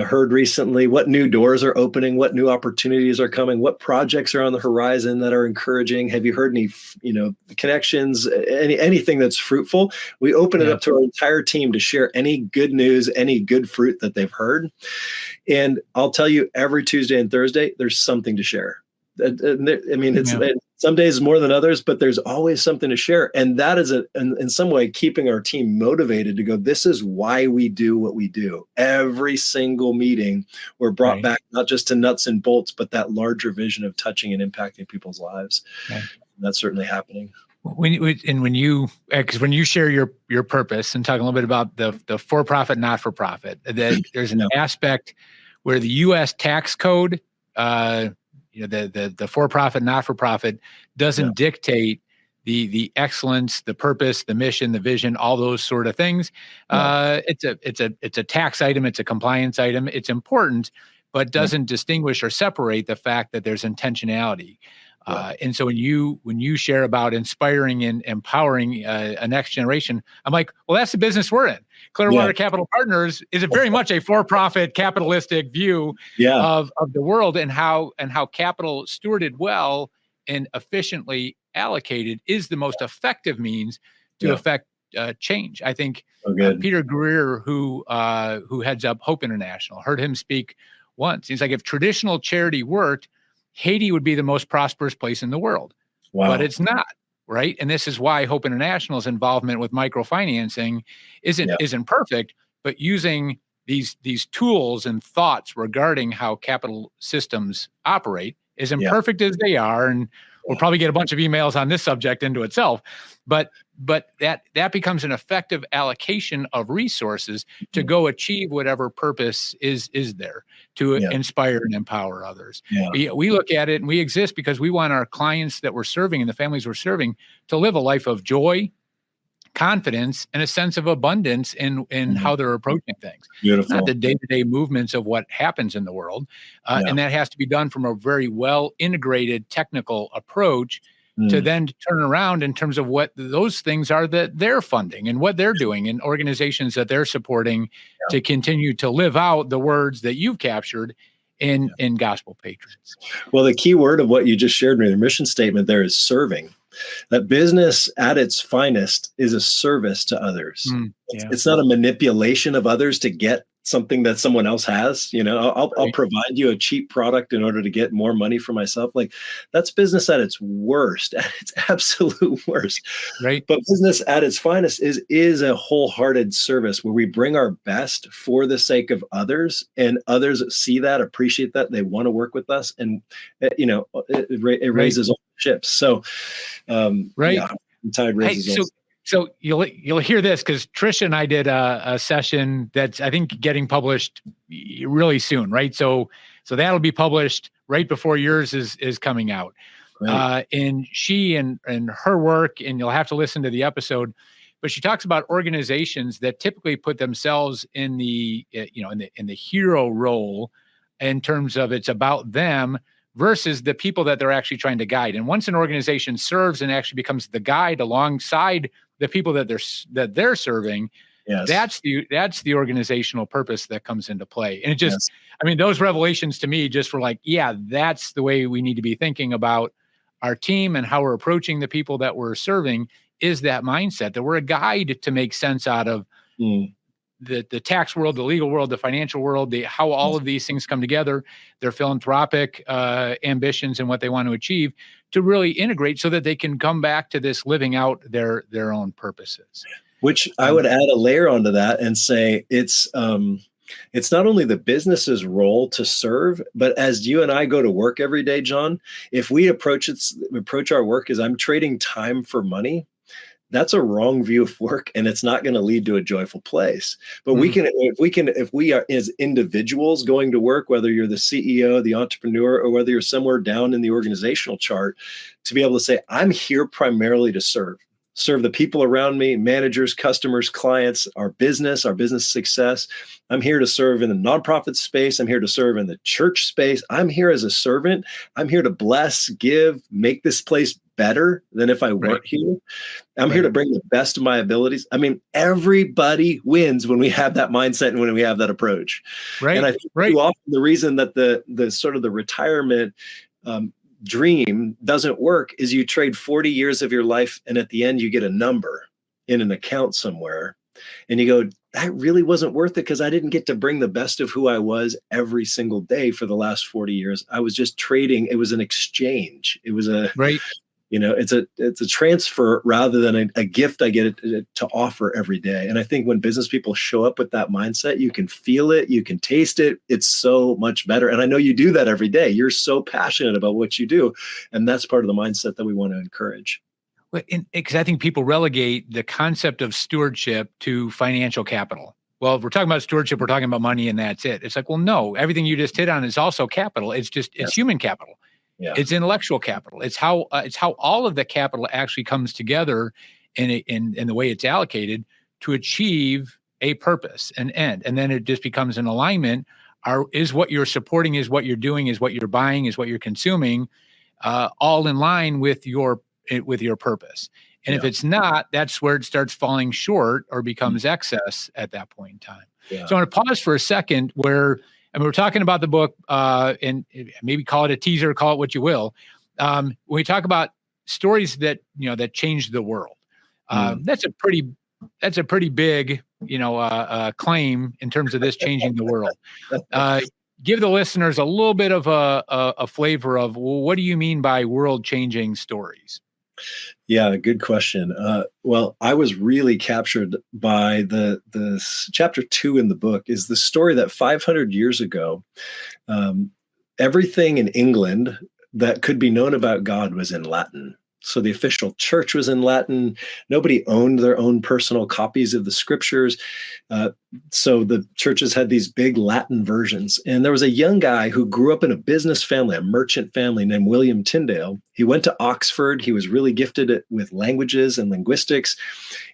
heard recently? What new doors are opening? What new opportunities are coming? What projects are on the horizon that are encouraging? Have you heard any connections? Anything that's fruitful? We open it up to our entire team to share any good news, any good fruit that they've heard. And I'll tell you, every Tuesday and Thursday, there's something to share. I mean, Yeah. some days more than others, but there's always something to share. And that is in some way keeping our team motivated to go, this is why we do what we do. Every single meeting, we're brought back not just to nuts and bolts, but that larger vision of touching and impacting people's lives. Okay. That's certainly happening. When you share your purpose and talk a little bit about the for-profit, not-for-profit, that there's an aspect where the U.S. tax code, the for-profit, not-for-profit doesn't dictate the excellence, the purpose, the mission, the vision, all those sort of things. It's a tax item, it's a compliance item. It's important, but doesn't distinguish or separate the fact that there's intentionality. And so when you share about inspiring and empowering a next generation, I'm like, well, that's the business we're in. Clearwater Capital Partners is very much a for-profit capitalistic view of the world, and how capital stewarded well and efficiently allocated is the most effective means to affect change. I think Peter Greer, who heads up Hope International, heard him speak once. He's like, if traditional charity worked, Haiti would be the most prosperous place in the world. But it's not, right? And this is why Hope International's involvement with microfinancing isn't perfect, but using these tools and thoughts regarding how capital systems operate, as imperfect as they are, and we'll probably get a bunch of emails on this subject into itself, but that becomes an effective allocation of resources to go achieve whatever purpose is there to inspire and empower others. We look at it and we exist because we want our clients that we're serving and the families we're serving to live a life of joy, confidence, and a sense of abundance in how they're approaching things. Beautiful. Not the day-to-day movements of what happens in the world. And that has to be done from a very well integrated technical approach to then turn around in terms of what those things are that they're funding and what they're doing and organizations that they're supporting to continue to live out the words that you've captured in Gospel Patriots. Well, the key word of what you just shared in the mission statement there is serving. That business at its finest is a service to others. It's not a manipulation of others to get something that someone else has. I'll provide you a cheap product in order to get more money for myself. Like, that's business at its worst, at its absolute worst. Right. But business at its finest is a wholehearted service where we bring our best for the sake of others, and others see that, appreciate that, they want to work with us, and it raises all ships. So, tide raises all. So you'll hear this because Tricia and I did a session that's, I think, getting published really soon, right? So that'll be published right before yours is coming out. And she and her work, and you'll have to listen to the episode, but she talks about organizations that typically put themselves in the hero role in terms of it's about them versus the people that they're actually trying to guide. And once an organization serves and actually becomes the guide alongside the people that they're serving, that's the organizational purpose that comes into play. And it just, I mean, those revelations to me just were like, that's the way we need to be thinking about our team and how we're approaching the people that we're serving, is that mindset that we're a guide to make sense out of the tax world, the legal world, the financial world, how all of these things come together, their philanthropic ambitions and what they want to achieve, to really integrate so that they can come back to this living out their own purposes. Which I would add a layer onto that and say it's not only the business's role to serve, but as you and I go to work every day, John, if we approach our work as I'm trading time for money, that's a wrong view of work, and it's not going to lead to a joyful place. But if we are as individuals going to work, whether you're the CEO, the entrepreneur, or whether you're somewhere down in the organizational chart, to be able to say, I'm here primarily to serve the people around me, managers, customers, clients, our business success. I'm here to serve in the nonprofit space. I'm here to serve in the church space. I'm here as a servant. I'm here to bless, give, make this place better than if I weren't here. I'm here to bring the best of my abilities. I mean, everybody wins when we have that mindset and when we have that approach. And I think too often the reason that the sort of the retirement dream doesn't work is you trade 40 years of your life, and at the end you get a number in an account somewhere, and you go, that really wasn't worth it because I didn't get to bring the best of who I was every single day for the last 40 years. I was just trading. It was an exchange. It was Right. it's a transfer rather than a gift I get to offer every day. And I think when business people show up with that mindset, you can feel it, you can taste it. It's so much better. And I know you do that every day. You're so passionate about what you do. And that's part of the mindset that we want to encourage. Because I think people relegate the concept of stewardship to financial capital. Well, if we're talking about stewardship, we're talking about money and that's it. It's like, well, no, everything you just hit on is also capital. It's human capital. Yeah. It's intellectual capital. It's how all of the capital actually comes together in the way it's allocated to achieve a purpose, an end. And then it just becomes an alignment. Is what you're supporting, is what you're doing, is what you're buying, is what you're consuming, all in line with your purpose. And if it's not, that's where it starts falling short or becomes excess at that point in time. Yeah. So I want to pause for a second we're talking about the book, and maybe call it a teaser, call it what you will. When we talk about stories that change the world, that's a pretty big, claim in terms of this changing the world. Give the listeners a little bit of a flavor of, well, what do you mean by world-changing stories? Yeah, good question. Well, I was really captured by the chapter 2 in the book is the story that 500 years ago, everything in England that could be known about God was in Latin. So the official church was in Latin. Nobody owned their own personal copies of the scriptures. So the churches had these big Latin versions. And there was a young guy who grew up in a business family, a merchant family named William Tyndale. He went to Oxford. He was really gifted with languages and linguistics.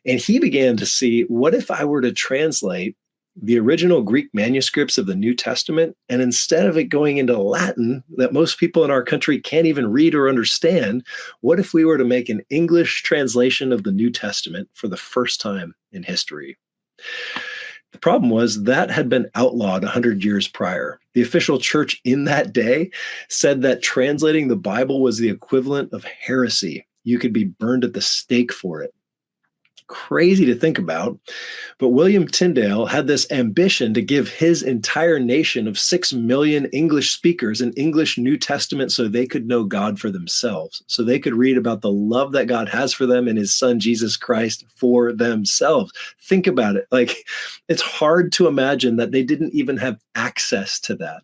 And he began to see, what if I were to translate the original Greek manuscripts of the New Testament, and instead of it going into Latin that most people in our country can't even read or understand, what if we were to make an English translation of the New Testament for the first time in history? The problem was that had been outlawed 100 years prior. The official church in that day said that translating the Bible was the equivalent of heresy. You could be burned at the stake for it. Crazy to think about, but William Tyndale had this ambition to give his entire nation of 6 million English speakers an English New Testament so they could know God for themselves, so they could read about the love that God has for them and his son, Jesus Christ, for themselves. Think about it. Like, it's hard to imagine that they didn't even have access to that.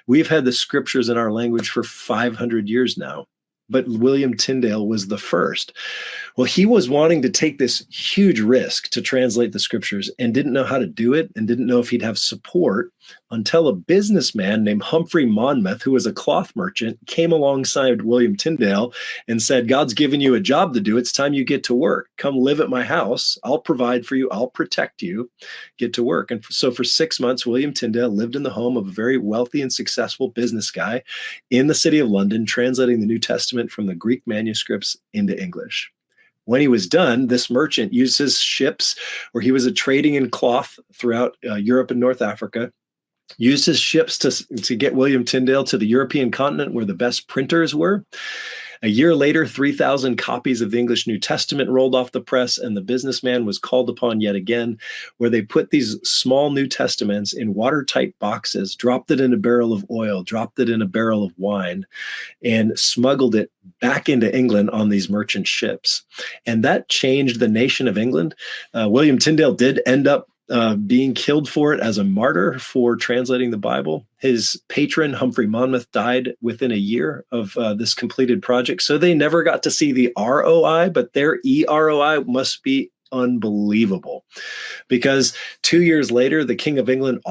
We've had the scriptures in our language for 500 years now. But William Tyndale was the first. Well, he was wanting to take this huge risk to translate the scriptures and didn't know how to do it and didn't know if he'd have support until a businessman named Humphrey Monmouth, who was a cloth merchant, came alongside William Tyndale and said, God's given you a job to do. It's time you get to work. Come live at my house. I'll provide for you. I'll protect you. Get to work. And so for 6 months, William Tyndale lived in the home of a very wealthy and successful business guy in the city of London, translating the New Testament from the Greek manuscripts into English. When he was done, this merchant used his ships, where he was trading in cloth throughout Europe and North Africa, used his ships to get William Tyndale to the European continent where the best printers were. A year later, 3,000 copies of the English New Testament rolled off the press, and the businessman was called upon yet again, where they put these small New Testaments in watertight boxes, dropped it in a barrel of oil, dropped it in a barrel of wine, and smuggled it back into England on these merchant ships. And that changed the nation of England. William Tyndale did end up being killed for it as a martyr for translating the Bible. His patron, Humphrey Monmouth, died within a year of this completed project. So they never got to see the ROI, but their EROI must be unbelievable. Because 2 years later, the King of England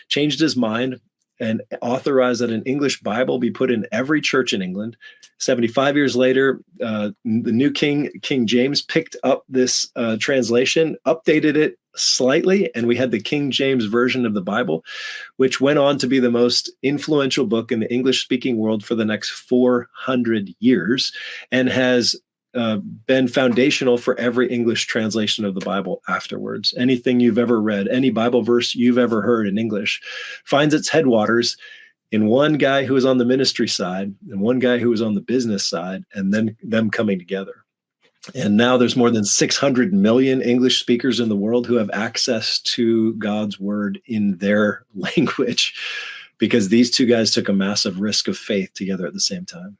changed his mind, and authorized that an English Bible be put in every church in England. 75 years later, the new King James picked up this translation, updated it slightly, and we had the King James Version of the Bible, which went on to be the most influential book in the English-speaking world for the next 400 years, and has been foundational for every English translation of the Bible afterwards. Anything you've ever read, any Bible verse you've ever heard in English, finds its headwaters in one guy who was on the ministry side and one guy who was on the business side, and then them coming together. And now there's more than 600 million English speakers in the world who have access to God's word in their language because these two guys took a massive risk of faith together at the same time.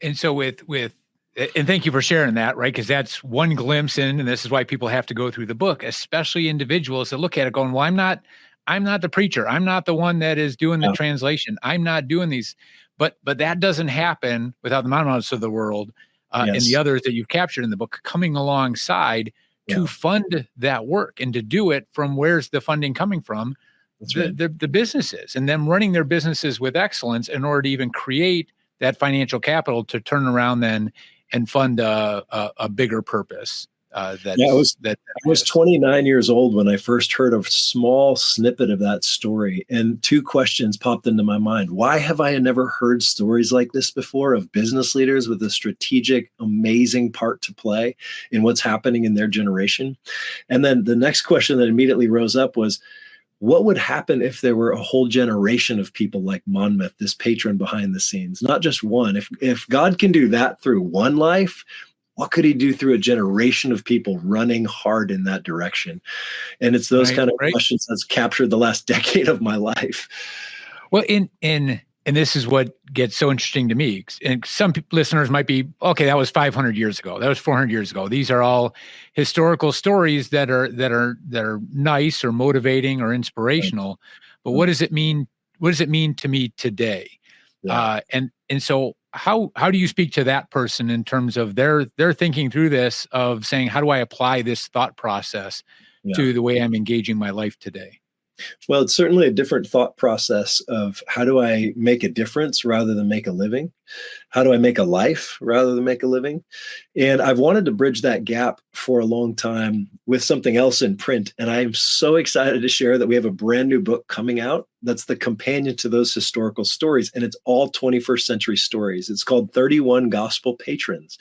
And so and thank you for sharing that, right? Because that's one glimpse in, and this is why people have to go through the book, especially individuals that look at it going, well, I'm not the preacher. I'm not the one that is doing the translation. I'm not doing these, but that doesn't happen without the Mountains of the world and the others that you've captured in the book coming alongside to fund that work and to do it from where's the funding coming from? The businesses, and them running their businesses with excellence in order to even create that financial capital to turn around then and fund a bigger purpose. I was 29 years old when I first heard a small snippet of that story, and two questions popped into my mind. Why have I never heard stories like this before of business leaders with a strategic, amazing part to play in what's happening in their generation? And then the next question that immediately rose up was, what would happen if there were a whole generation of people like Monmouth, this patron behind the scenes, not just one? If God can do that through one life, what could he do through a generation of people running hard in that direction? And it's those kind of questions that's captured the last decade of my life. Well, and this is what gets so interesting to me. And some listeners might be, okay, that was 500 years ago. That was 400 years ago. These are all historical stories that are nice or motivating or inspirational. But what does it mean? What does it mean to me today? Yeah. And so how do you speak to that person in terms of their thinking through this, of saying, how do I apply this thought process to the way I'm engaging my life today? Well, it's certainly a different thought process of how do I make a difference rather than make a living? How do I make a life rather than make a living? And I've wanted to bridge that gap for a long time with something else in print. And I'm so excited to share that we have a brand new book coming out that's the companion to those historical stories. And it's all 21st century stories. It's called 31 Gospel Patrons.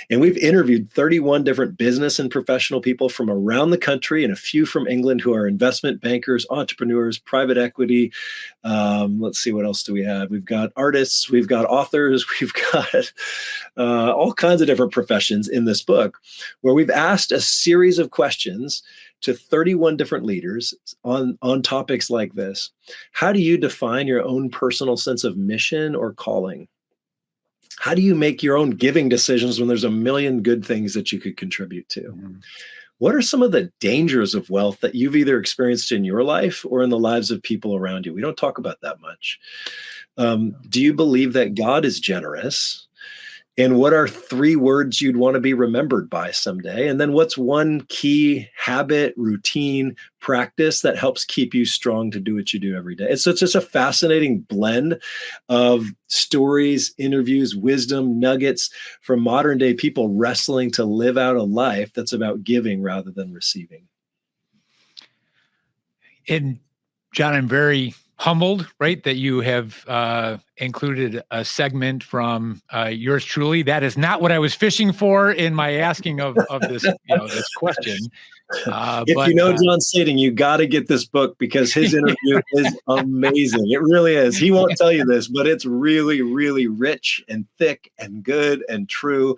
And we've interviewed 31 different business and professional people from around the country and a few from England who are investment bankers, entrepreneurs, private equity. Let's see, what else do we have? We've got artists, we've got authors, we've got all kinds of different professions in this book, where we've asked a series of questions to 31 different leaders on topics like this. How do you define your own personal sense of mission or calling? How do you make your own giving decisions when there's a million good things that you could contribute to? Mm-hmm. What are some of the dangers of wealth that you've either experienced in your life or in the lives of people around you? We don't talk about that much. Do you believe that God is generous? And what are 3 words you'd want to be remembered by someday? And then what's one key habit, routine, practice that helps keep you strong to do what you do every day? It's just a fascinating blend of stories, interviews, wisdom, nuggets from modern day people wrestling to live out a life that's about giving rather than receiving. And John, I'm very humbled, right, that you have included a segment from yours truly. That is not what I was fishing for in my asking of this, this question. If you know John Slating, you got to get this book because his interview is amazing. It really is. He won't tell you this, but it's really, really rich and thick and good and true.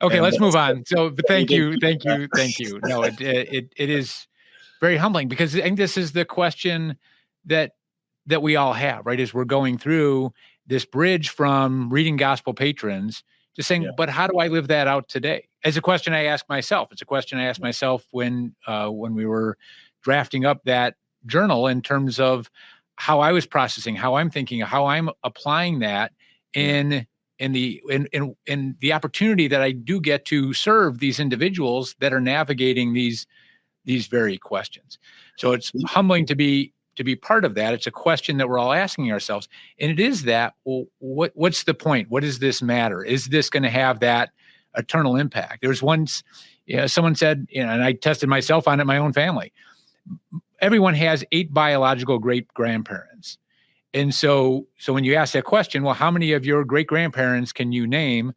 Okay, and let's move on. So, but thank you. No, it is very humbling, because I think this is the question that we all have, right? As we're going through this bridge from reading Gospel Patrons to saying, but how do I live that out today? As a question I ask myself. It's a question I asked myself when we were drafting up that journal, in terms of how I was processing, how I'm thinking, how I'm applying that in the opportunity that I do get to serve these individuals that are navigating these very questions. So it's humbling to be part of that. It's a question that we're all asking ourselves. And it is that, well, what's the point? What does this matter? Is this going to have that eternal impact? There's once, someone said, and I tested myself on it in my own family. Everyone has 8 biological great-grandparents. And so when you ask that question, well, how many of your great-grandparents can you name?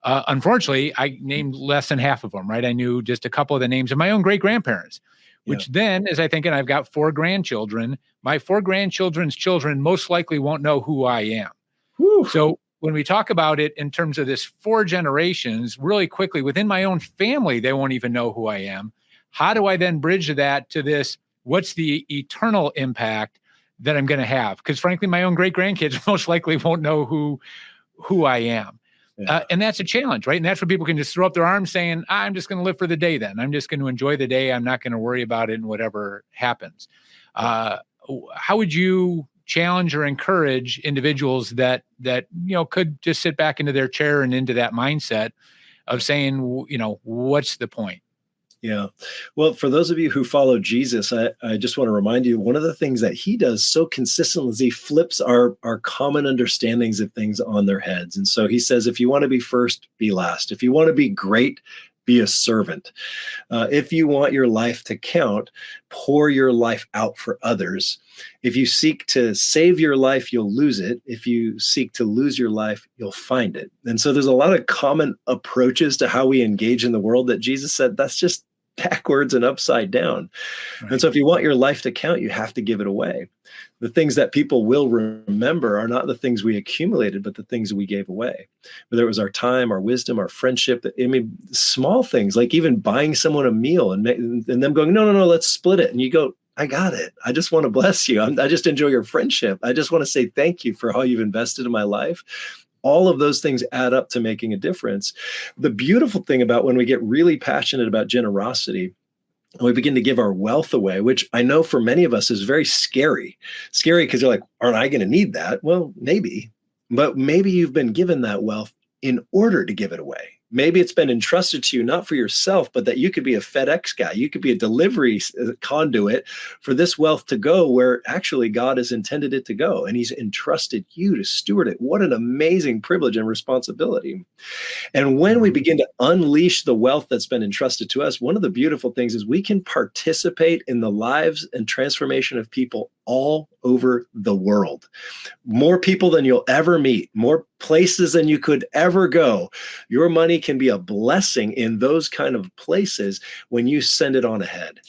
Unfortunately, I named less than half of them, right? I knew just a couple of the names of my own great-grandparents. Which then, as I think, and I've got 4 grandchildren, my 4 grandchildren's children most likely won't know who I am. Whew. So when we talk about it in terms of this 4 generations, really quickly within my own family, they won't even know who I am. How do I then bridge that to this? What's the eternal impact that I'm going to have? Because frankly, my own great grandkids most likely won't know who I am. Yeah. And that's a challenge, right? And that's where people can just throw up their arms saying, I'm just going to live for the day then. I'm just going to enjoy the day. I'm not going to worry about it and whatever happens. How would you challenge or encourage individuals that could just sit back into their chair and into that mindset of saying, what's the point? Yeah. Well, for those of you who follow Jesus, I just want to remind you, one of the things that he does so consistently is he flips our common understandings of things on their heads. And so he says, if you want to be first, be last. If you want to be great, be a servant. If you want your life to count, pour your life out for others. If you seek to save your life, you'll lose it. If you seek to lose your life, you'll find it. And so there's a lot of common approaches to how we engage in the world that Jesus said, that's just backwards and upside down. Right. And so if you want your life to count, you have to give it away. The things that people will remember are not the things we accumulated, but the things we gave away. Whether it was our time, our wisdom, our friendship, small things like even buying someone a meal and them going, no, let's split it. And you go, I got it. I just want to bless you. I just enjoy your friendship. I just want to say thank you for how you've invested in my life. All of those things add up to making a difference. The beautiful thing about when we get really passionate about generosity, and we begin to give our wealth away, which I know for many of us is very scary. Scary because you're like, aren't I going to need that? Well, maybe. But maybe you've been given that wealth in order to give it away. Maybe it's been entrusted to you, not for yourself, but that you could be a FedEx guy. You could be a delivery conduit for this wealth to go where actually God has intended it to go. And he's entrusted you to steward it. What an amazing privilege and responsibility. And when we begin to unleash the wealth that's been entrusted to us, one of the beautiful things is we can participate in the lives and transformation of people all over the world. More people than you'll ever meet, more places than you could ever go. Your money can be a blessing in those kind of places when you send it on ahead.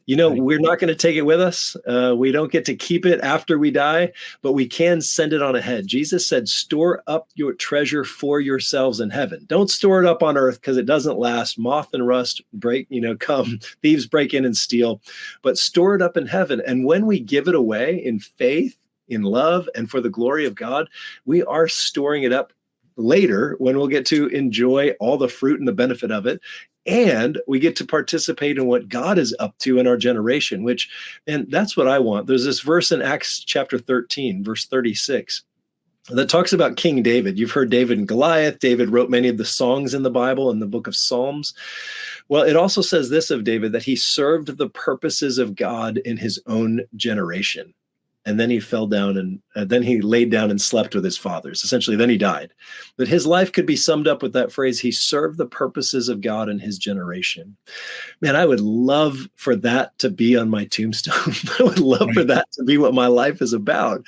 We're not going to take it with us. We don't get to keep it after we die, but we can send it on ahead. Jesus said, store up your treasure for yourselves in heaven. Don't store it up on earth because it doesn't last. Moth and rust come, thieves break in and steal, but store it up in heaven. And when we give it away in faith, in love, and for the glory of God, we are storing it up later when we'll get to enjoy all the fruit and the benefit of it. And we get to participate in what God is up to in our generation, and that's what I want. There's this verse in Acts chapter 13, verse 36, that talks about King David. You've heard David and Goliath. David wrote many of the songs in the Bible and the book of Psalms. Well, it also says this of David, that he served the purposes of God in his own generation. And then he fell down and then he laid down and slept with his fathers. Essentially, then he died. But his life could be summed up with that phrase, he served the purposes of God in his generation. Man, I would love for that to be on my tombstone. I would love for that to be what my life is about.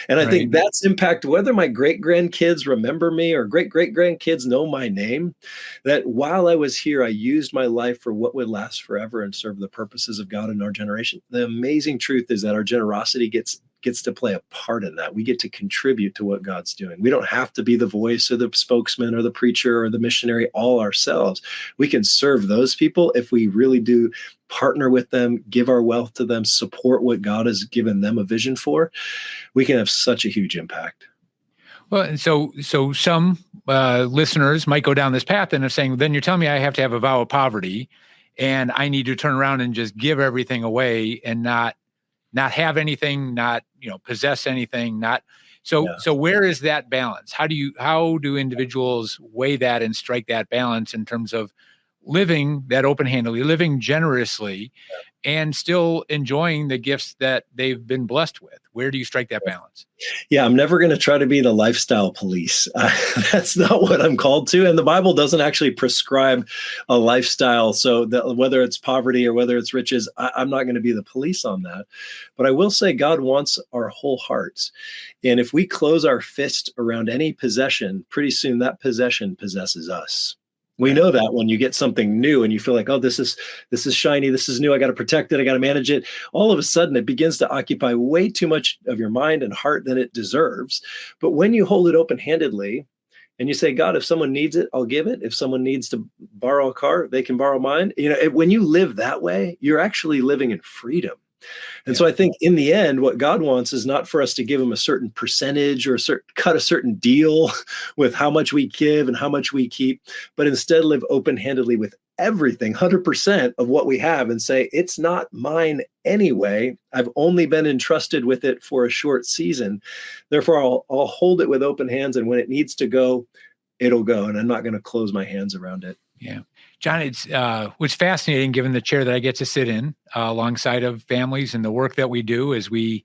And I think that's impact, whether my great-grandkids remember me or great-great-grandkids know my name, that while I was here, I used my life for what would last forever and serve the purposes of God in our generation. The amazing truth is that our generosity gets to play a part in that. We get to contribute to what God's doing. We don't have to be the voice or the spokesman or the preacher or the missionary all ourselves. We can serve those people if we really do partner with them, give our wealth to them, support what God has given them a vision for. We can have such a huge impact. Well, and so some listeners might go down this path and are saying, then you're telling me I have to have a vow of poverty and I need to turn around and just give everything away and not have anything, not possess anything, So where is that balance? How do individuals weigh that and strike that balance in terms of living that open-handedly, living generously, and still enjoying the gifts that they've been blessed with? Where do you strike that balance? Yeah, I'm never going to try to be the lifestyle police. That's not what I'm called to. And the Bible doesn't actually prescribe a lifestyle. So that whether it's poverty or whether it's riches, I'm not going to be the police on that. But I will say God wants our whole hearts. And if we close our fist around any possession, pretty soon that possession possesses us. We know that when you get something new and you feel like, oh, this is shiny, this is new, I got to protect it, I got to manage it. All of a sudden, it begins to occupy way too much of your mind and heart than it deserves. But when you hold it open-handedly and you say, God, if someone needs it, I'll give it. If someone needs to borrow a car, they can borrow mine. When you live that way, you're actually living in freedom. And so I think in the end, what God wants is not for us to give him a certain percentage or cut a certain deal with how much we give and how much we keep, but instead live open-handedly with everything, 100% of what we have, and say, it's not mine anyway. I've only been entrusted with it for a short season. Therefore, I'll hold it with open hands. And when it needs to go, it'll go. And I'm not going to close my hands around it. Yeah. John, it's what's fascinating, given the chair that I get to sit in alongside of families and the work that we do, is we,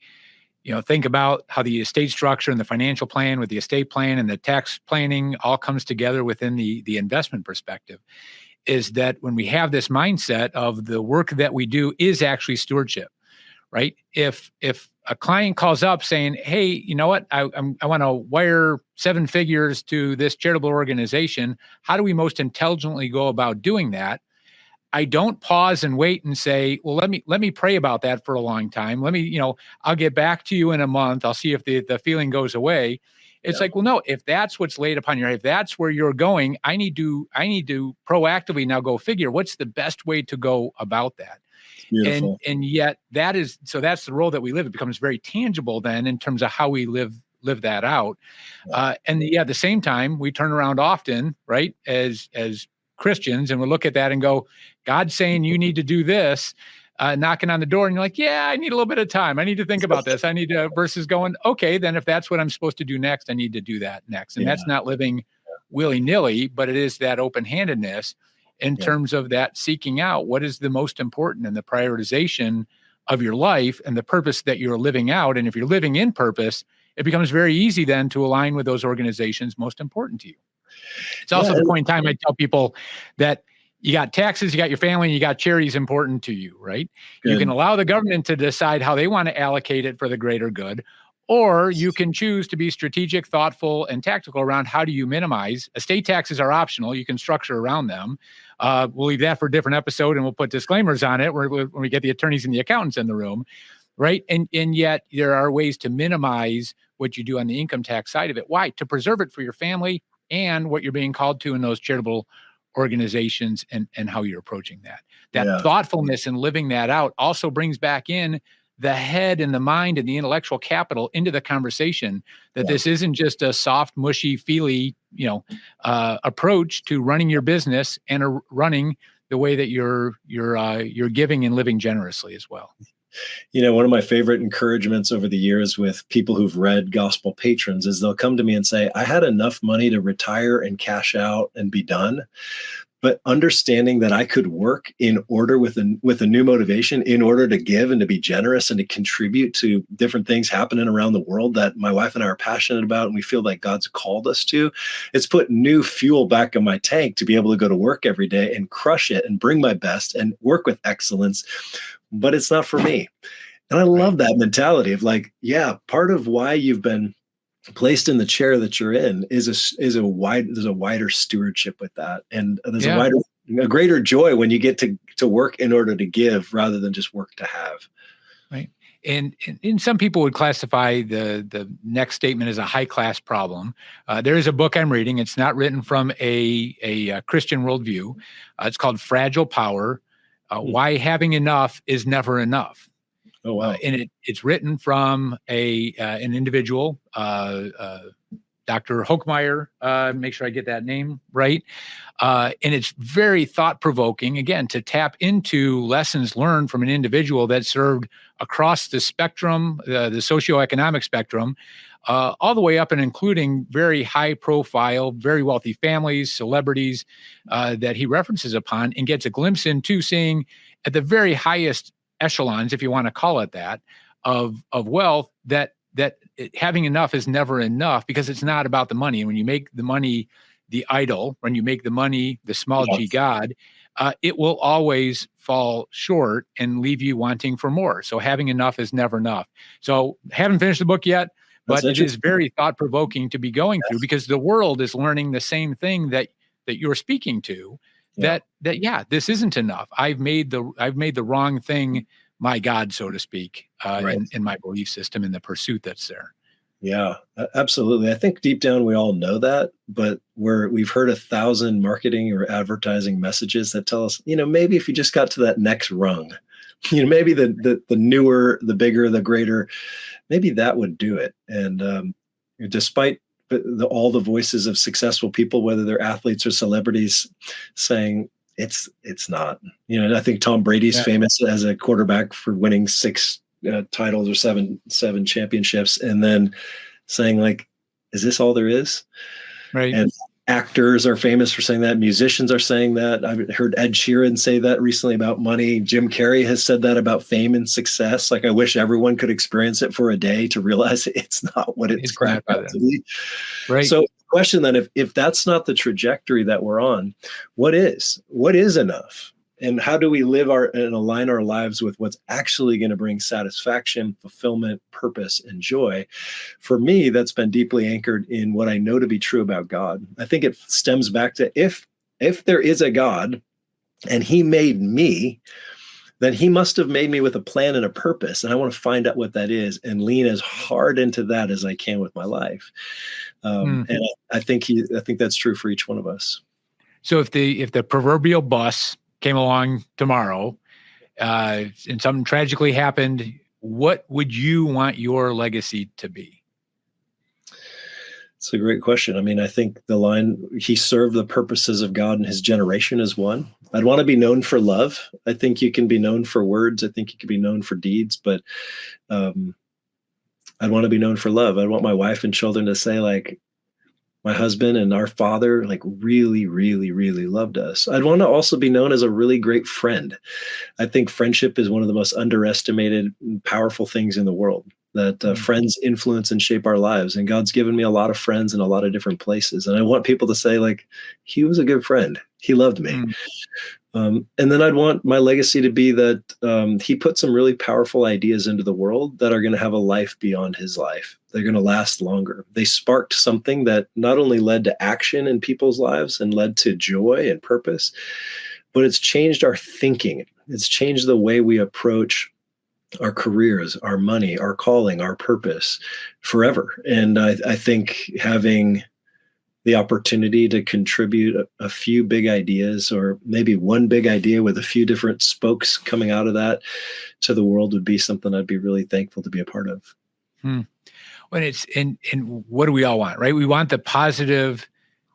think about how the estate structure and the financial plan with the estate plan and the tax planning all comes together within the investment perspective, is that when we have this mindset of the work that we do is actually stewardship, right? If a client calls up saying, hey, you know what, I want to wire 7 figures to this charitable organization, how do we most intelligently go about doing that? I don't pause and wait and say, well, let me pray about that for a long time. I'll get back to you in a month. I'll see if the feeling goes away. It's like, well, no, if that's what's laid upon your heart, if that's where you're going, I need to proactively now go figure what's the best way to go about that. Beautiful. And yet that's the role that we live. It becomes very tangible then in terms of how we live that out. And at the same time, we turn around often, right, as Christians, and we look at that and go, God's saying you need to do this, knocking on the door, and you're like, yeah, I need a little bit of time. I need to think about this. I need to, versus going, okay, then if that's what I'm supposed to do next, I need to do that next. And that's not living willy-nilly, but it is that open-handedness in terms of that seeking out what is the most important and the prioritization of your life and the purpose that you're living out. And if you're living in purpose, it becomes very easy then to align with those organizations most important to you. It's also the point in time I tell people that you got taxes, you got your family, and you got charities important to you, right? Good. You can allow the government to decide how they want to allocate it for the greater good, or you can choose to be strategic, thoughtful, and tactical around how do you minimize. Estate taxes are optional. You can structure around them. We'll leave that for a different episode, and we'll put disclaimers on it when we get the attorneys and the accountants in the room, right? And yet there are ways to minimize what you do on the income tax side of it. Why? To preserve it for your family and what you're being called to in those charitable organizations and how you're approaching that. That thoughtfulness and living that out also brings back in the head and the mind and the intellectual capital into the conversation, that this isn't just a soft, mushy, feely, approach to running your business and running the way that you're giving and living generously as well. One of my favorite encouragements over the years with people who've read Gospel Patrons is they'll come to me and say, I had enough money to retire and cash out and be done. But understanding that I could work in order with a new motivation in order to give and to be generous and to contribute to different things happening around the world that my wife and I are passionate about and we feel like God's called us to, it's put new fuel back in my tank to be able to go to work every day and crush it and bring my best and work with excellence. But it's not for me. And I love that mentality of like, part of why you've been placed in the chair that you're in is there's a wider stewardship with that. And there's a greater joy when you get to work in order to give rather than just work to have. Right. And some people would classify the next statement as a high class problem. There is a book I'm reading. It's not written from a Christian worldview. It's called Fragile Power. Why having enough is never enough. Oh, wow. And it's written from an individual, Dr. Hochmeyer, make sure I get that name right. And it's very thought-provoking, again, to tap into lessons learned from an individual that served across the spectrum, the socioeconomic spectrum, all the way up and including very high-profile, very wealthy families, celebrities that he references upon, and gets a glimpse into seeing at the very highest echelons, if you want to call it that, of wealth, that having enough is never enough, because it's not about the money. And when you make the money the idol, when you make the money the small g God, it will always fall short and leave you wanting for more. So having enough is never enough. So haven't finished the book yet, but it is very thought-provoking to be going through, because the world is learning the same thing that that you're speaking to, Yeah. that this isn't enough. I've made the wrong thing my God, so to speak, Right. in my belief system, in the pursuit that's there. Yeah, absolutely. I think deep down we all know that, but we've heard 1,000 marketing or advertising messages that tell us, maybe if you just got to that next rung, maybe the newer, the bigger, the greater, maybe that would do it. And despite all the voices of successful people, whether they're athletes or celebrities, saying it's not. I think Tom Brady's Yeah. famous as a quarterback for winning 6 titles or seven championships, and then saying like, is this all there is? Right. And actors are famous for saying that. Musicians are saying that. I've heard Ed Sheeran say that recently about money. Jim Carrey has said that about fame and success. Like, I wish everyone could experience it for a day to realize it's not what it's cracked up to be. Right. So question then, if that's not the trajectory that we're on, what is enough? And how do we live and align our lives with what's actually going to bring satisfaction, fulfillment, purpose, and joy? For me, that's been deeply anchored in what I know to be true about God. I think it stems back to if there is a God and he made me, then he must have made me with a plan and a purpose. And I want to find out what that is and lean as hard into that as I can with my life. And I think that's true for each one of us. So if the proverbial bus came along tomorrow, and something tragically happened, what would you want your legacy to be? It's a great question. I mean, I think the line, he served the purposes of God in his generation, is one. I'd want to be known for love. I think you can be known for words. I think you can be known for deeds, but I'd want to be known for love. I'd want my wife and children to say, like, my husband and our father, like, really, really, really loved us. I'd want to also be known as a really great friend. I think friendship is one of the most underestimated and powerful things in the world, that friends influence and shape our lives. And God's given me a lot of friends in a lot of different places. And I want people to say, like, he was a good friend. He loved me. And then I'd want my legacy to be that he put some really powerful ideas into the world that are going to have a life beyond his life. They're going to last longer. They sparked something that not only led to action in people's lives and led to joy and purpose, but it's changed our thinking. It's changed the way we approach our careers, our money, our calling, our purpose forever. And I think having the opportunity to contribute a few big ideas, or maybe one big idea with a few different spokes coming out of that to the world, would be something I'd be really thankful to be a part of. When it's and what do we all want, right? We want the positive,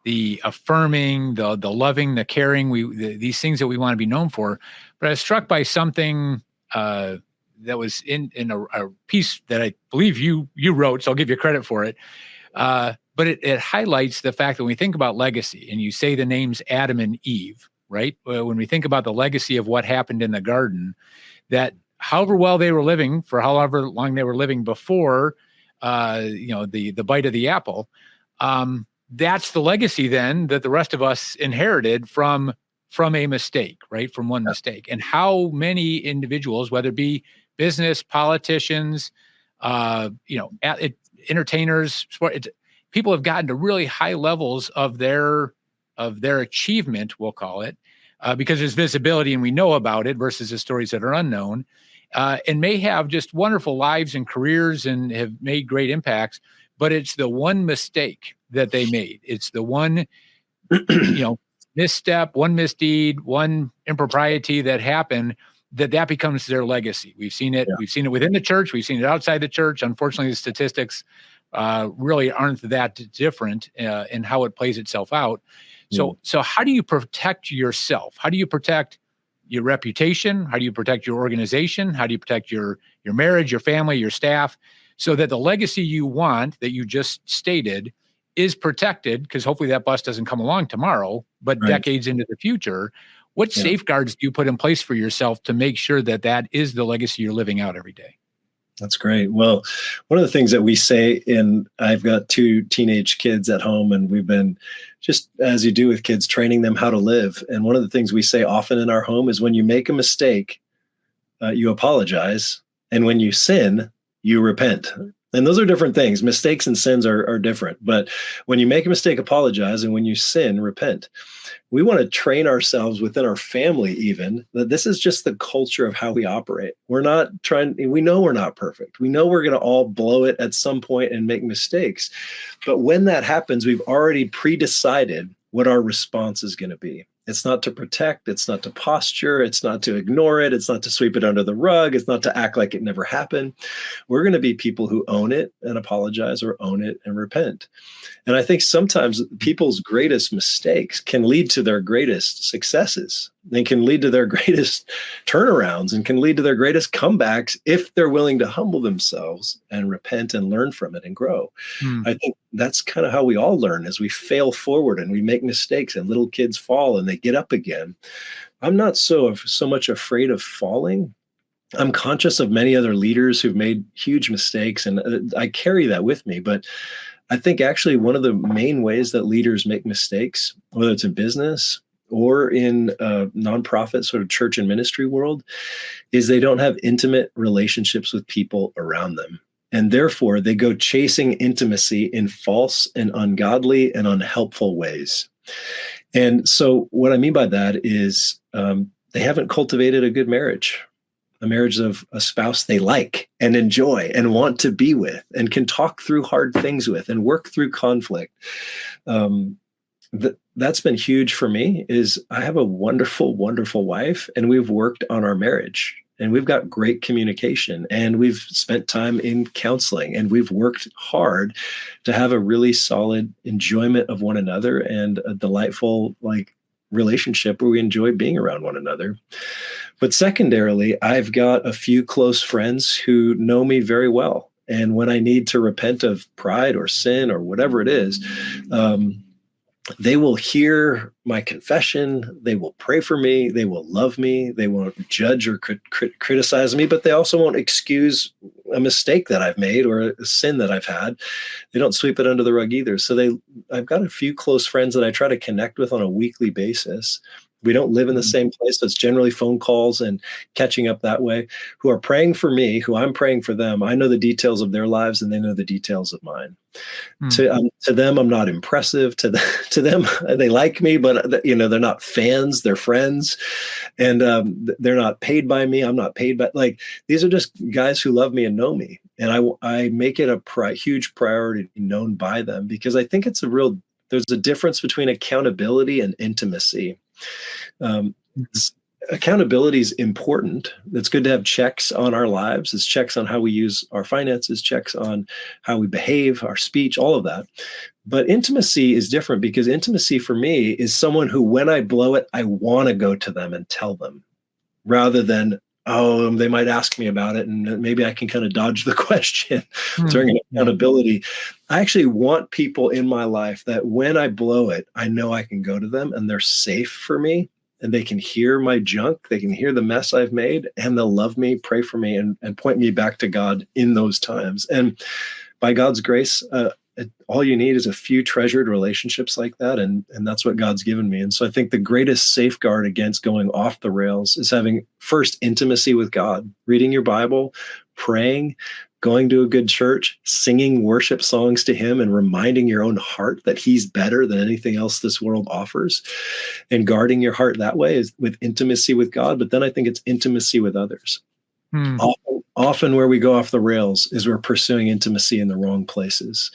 the affirming, the loving, the caring, these things that we want to be known for. But I was struck by something that was in a piece that I believe you wrote, so I'll give you credit for it. But it highlights the fact that when we think about legacy, and you say the names Adam and Eve, right? When we think about the legacy of what happened in the garden, that however well they were living, for however long they were living before, the bite of the apple, that's the legacy then that the rest of us inherited from a mistake, right? From one mistake. And how many individuals, whether it be business, politicians, entertainers, people have gotten to really high levels of their achievement, we'll call it, because there's visibility and we know about it versus the stories that are unknown, and may have just wonderful lives and careers and have made great impacts, but it's the one mistake that they made. It's the one, misstep, one misdeed, one impropriety that happened, that becomes their legacy. We've seen it. Yeah. We've seen it within the church. We've seen it outside the church. Unfortunately, the statistics really aren't that different in how it plays itself out. So how do you protect yourself? How do you protect your reputation? How do you protect your organization? How do you protect your marriage, your family, your staff, so that the legacy you want, that you just stated, is protected? Because hopefully that bus doesn't come along tomorrow, but decades into the future. What safeguards do you put in place for yourself to make sure that that is the legacy you're living out every day? That's great. Well, one of the things that we say, I've got 2 teenage kids at home, and we've been, just as you do with kids, training them how to live. And one of the things we say often in our home is, when you make a mistake, you apologize. And when you sin, you repent. And those are different things. Mistakes and sins are different. But when you make a mistake, apologize. And when you sin, repent. We want to train ourselves within our family, even that this is just the culture of how we operate. We're not we know we're not perfect. We know we're going to all blow it at some point and make mistakes. But when that happens, we've already pre-decided what our response is going to be. It's not to protect. It's not to posture. It's not to ignore it. It's not to sweep it under the rug. It's not to act like it never happened. We're going to be people who own it and apologize, or own it and repent. And I think sometimes people's greatest mistakes can lead to their greatest successes. They can lead to their greatest turnarounds and can lead to their greatest comebacks if they're willing to humble themselves and repent and learn from it and grow. I think that's kind of how we all learn, as we fail forward and we make mistakes, and little kids fall and they get up again. I'm not so much afraid of falling. I'm conscious of many other leaders who've made huge mistakes, and I carry that with me. But I think actually one of the main ways that leaders make mistakes, whether it's in business or in nonprofit sort of church and ministry world, is they don't have intimate relationships with people around them. And therefore, they go chasing intimacy in false and ungodly and unhelpful ways. And so what I mean by that is they haven't cultivated a good marriage. A marriage of a spouse they like and enjoy and want to be with and can talk through hard things with and work through conflict. That's been huge for me. Is I have a wonderful, wonderful wife, and we've worked on our marriage, and we've got great communication, and we've spent time in counseling, and we've worked hard to have a really solid enjoyment of one another and a delightful relationship where we enjoy being around one another. But secondarily, I've got a few close friends who know me very well. And when I need to repent of pride or sin or whatever it is, they will hear my confession. They will pray for me. They will love me. They won't judge or criticize me, but they also won't excuse a mistake that I've made or a sin that I've had. They don't sweep it under the rug either. So I've got a few close friends that I try to connect with on a weekly basis. We don't live in the same place, so it's generally phone calls and catching up that way, who are praying for me, who I'm praying for them. I know the details of their lives, and they know the details of mine. To them, I'm not impressive. To them, they like me, but they're not fans. They're friends, and they're not paid by me. I'm not paid by these are just guys who love me and know me, and I make it a huge priority to be known by them, because I think there's a difference between accountability and intimacy. Accountability is important. It's good to have checks on our lives. It's checks on how we use our finances, checks on how we behave, our speech, all of that. But intimacy is different, because intimacy for me is someone who, when I blow it, I want to go to them and tell them, rather than, they might ask me about it and maybe I can kind of dodge the question during accountability. I actually want people in my life that when I blow it, I know I can go to them and they're safe for me, and they can hear my junk. They can hear the mess I've made, and they'll love me, pray for me, and point me back to God in those times. And by God's grace, all you need is a few treasured relationships like that. And that's what God's given me. And so I think the greatest safeguard against going off the rails is having first intimacy with God, reading your Bible, praying, going to a good church, singing worship songs to him, and reminding your own heart that he's better than anything else this world offers, and guarding your heart that way is with intimacy with God. But then I think it's intimacy with others. Often where we go off the rails is we're pursuing intimacy in the wrong places.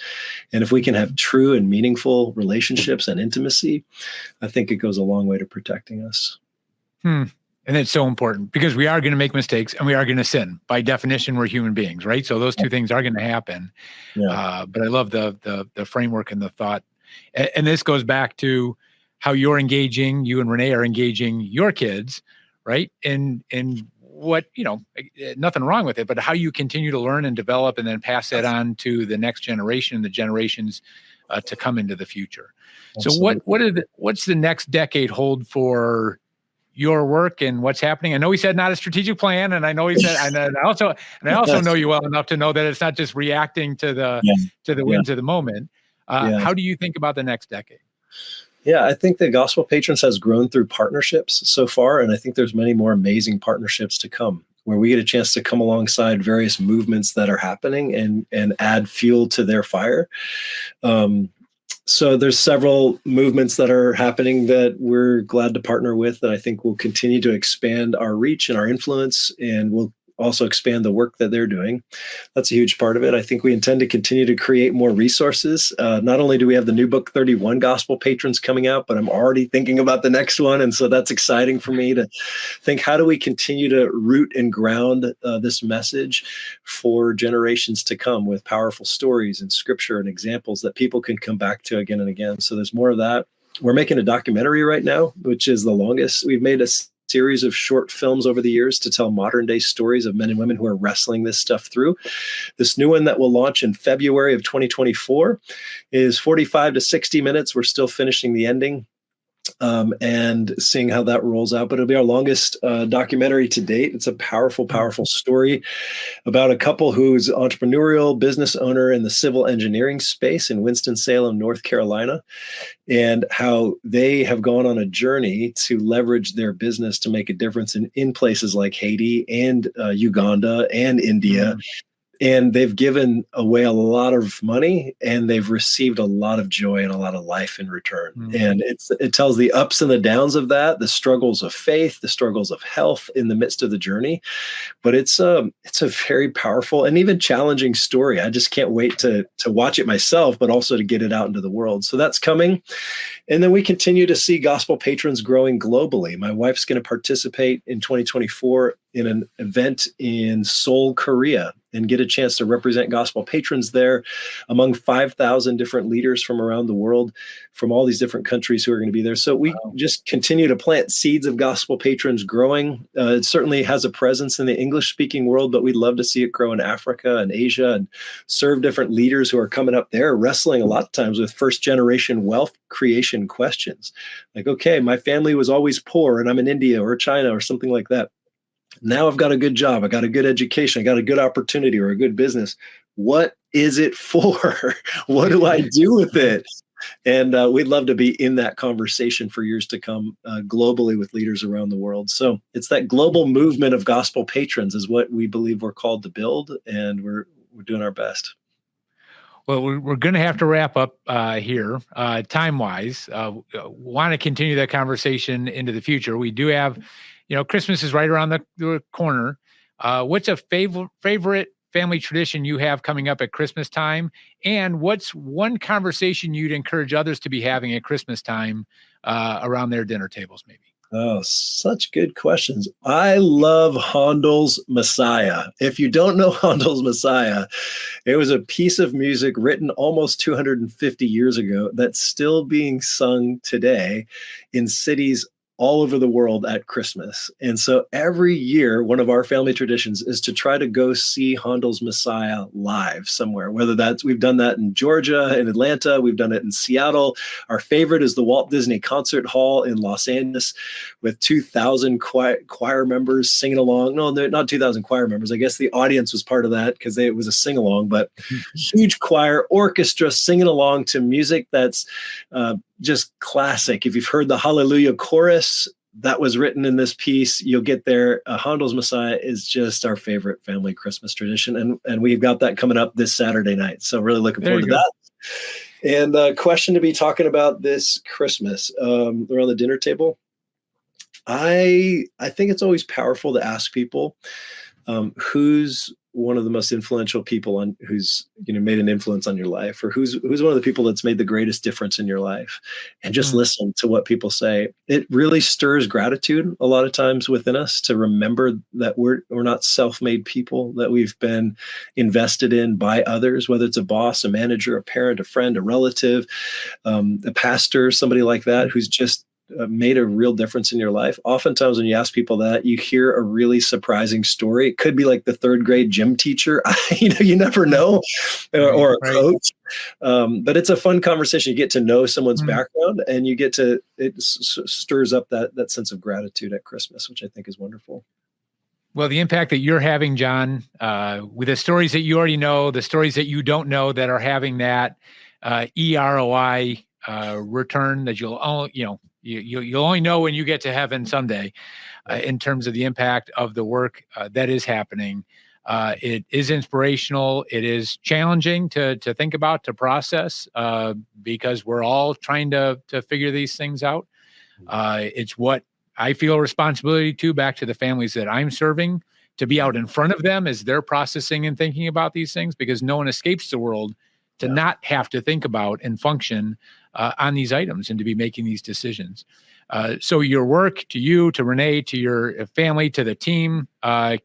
And if we can have true and meaningful relationships and intimacy, I think it goes a long way to protecting us. And it's so important, because we are going to make mistakes and we are going to sin. By definition, we're human beings, right? So those two things are going to happen. Yeah. But I love the framework and the thought. And this goes back to how you and Renee are engaging your kids, right? And what, nothing wrong with it, but how you continue to learn and develop and then pass that on to the next generation and the generations to come into the future. Absolutely. So what's the next decade hold for your work and what's happening? I know he said not a strategic plan, and I know he said, and I also know you well enough to know that it's not just reacting to the winds of the moment. How do you think about the next decade? Yeah, I think the Gospel Patrons has grown through partnerships so far, and I think there's many more amazing partnerships to come. where we get a chance to come alongside various movements that are happening and add fuel to their fire. So there's several movements that are happening that we're glad to partner with, that I think will continue to expand our reach and our influence, and will also expand the work that they're doing. That's a huge part of it. I think we intend to continue to create more resources. Not only do we have the new book 31 Gospel Patrons coming out, but I'm already thinking about the next one. And so that's exciting for me to think, how do we continue to root and ground this message for generations to come, with powerful stories and scripture and examples that people can come back to again and again. So there's more of that. We're making a documentary right now, which is the longest. We've made a series of short films over the years to tell modern day stories of men and women who are wrestling this stuff through. This new one that will launch in February of 2024 is 45 to 60 minutes. We're still finishing the ending and seeing how that rolls out, but it'll be our longest documentary to date. It's a powerful, powerful story about a couple who's entrepreneurial business owner in the civil engineering space in Winston-Salem, North Carolina, and how they have gone on a journey to leverage their business to make a difference in places like Haiti and Uganda and India. And they've given away a lot of money, and they've received a lot of joy and a lot of life in return. And it tells the ups and the downs of that, the struggles of faith, the struggles of health in the midst of the journey. But it's a very powerful and even challenging story. I just can't wait to watch it myself, but also to get it out into the world. So that's coming. And then we continue to see Gospel Patrons growing globally. My wife's going to participate in 2024 in an event in Seoul, Korea, and get a chance to represent Gospel Patrons there among 5,000 different leaders from around the world, from all these different countries who are going to be there. So we just continue to plant seeds of Gospel Patrons growing. It certainly has a presence in the English-speaking world, but we'd love to see it grow in Africa and Asia and serve different leaders who are coming up there, wrestling a lot of times with first-generation wealth creation questions. Like, okay, my family was always poor, and I'm in India or China or something like that. Now I've got a good job, I got a good education, I got a good opportunity or a good business. What is it for? What do I do with it? And we'd love to be in that conversation for years to come globally with leaders around the world. So it's that global movement of Gospel Patrons is what we believe we're called to build, and we're doing our best. Well, we're going to have to wrap up here time-wise. Want to continue that conversation into the future. We do have, Christmas is right around the corner. What's a favorite family tradition you have coming up at Christmas time? And what's one conversation you'd encourage others to be having at Christmas time around their dinner tables, maybe? Oh, such good questions. I love Handel's Messiah. If you don't know Handel's Messiah, it was a piece of music written almost 250 years ago that's still being sung today in cities all over the world at Christmas. And so every year, one of our family traditions is to try to go see Handel's Messiah live somewhere, whether we've done that in Georgia, in Atlanta, we've done it in Seattle. Our favorite is the Walt Disney Concert Hall in Los Angeles with 2,000 choir members singing along. No, they're not 2,000 choir members. I guess the audience was part of that because it was a sing-along, but huge choir orchestra singing along to music that's just classic. If you've heard the Hallelujah chorus that was written in this piece, you'll get there. Handel's Messiah is just our favorite family Christmas tradition. And we've got that coming up this Saturday night. So really looking forward to that. And the question to be talking about this Christmas around the dinner table. I think it's always powerful to ask people who's one of the most influential people who's made an influence on your life, or who's one of the people that's made the greatest difference in your life, and just listen to what people say. It really stirs gratitude a lot of times within us to remember that we're not self-made people, that we've been invested in by others, whether it's a boss, a manager, a parent, a friend, a relative, a pastor, somebody like that who's just made a real difference in your life. Oftentimes when you ask people that, you hear a really surprising story. It could be like the third grade gym teacher, you never know, or a coach. But it's a fun conversation. You get to know someone's background, and it stirs up that sense of gratitude at Christmas, which I think is wonderful. Well, the impact that you're having, John, with the stories that you already know, the stories that you don't know that are having that EROI return that you'll only know when you get to heaven someday, in terms of the impact of the work that is happening. It is inspirational. It is challenging to think about, to process, because we're all trying to figure these things out. It's what I feel a responsibility to, back to the families that I'm serving, to be out in front of them as they're processing and thinking about these things, because no one escapes the world to not have to think about and function on these items and to be making these decisions. So your work, to you, to Renee, to your family, to the team,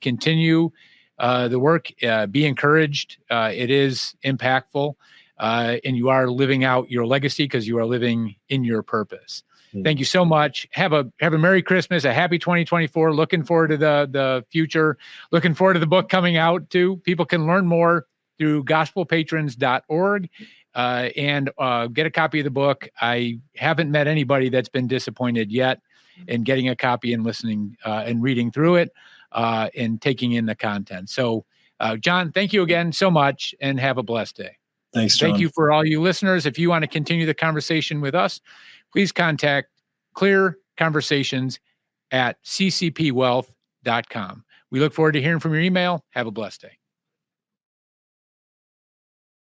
continue the work, be encouraged. It is impactful, and you are living out your legacy because you are living in your purpose. Thank you so much. Have a Merry Christmas, a happy 2024. Looking forward to the future. Looking forward to the book coming out too. People can learn more through gospelpatrons.org and get a copy of the book. I haven't met anybody that's been disappointed yet in getting a copy and listening and reading through it and taking in the content. So, John, thank you again so much, and have a blessed day. Thanks, John. Thank you for all you listeners. If you want to continue the conversation with us, please contact Clear Conversations at ccpwealth.com. We look forward to hearing from your email. Have a blessed day.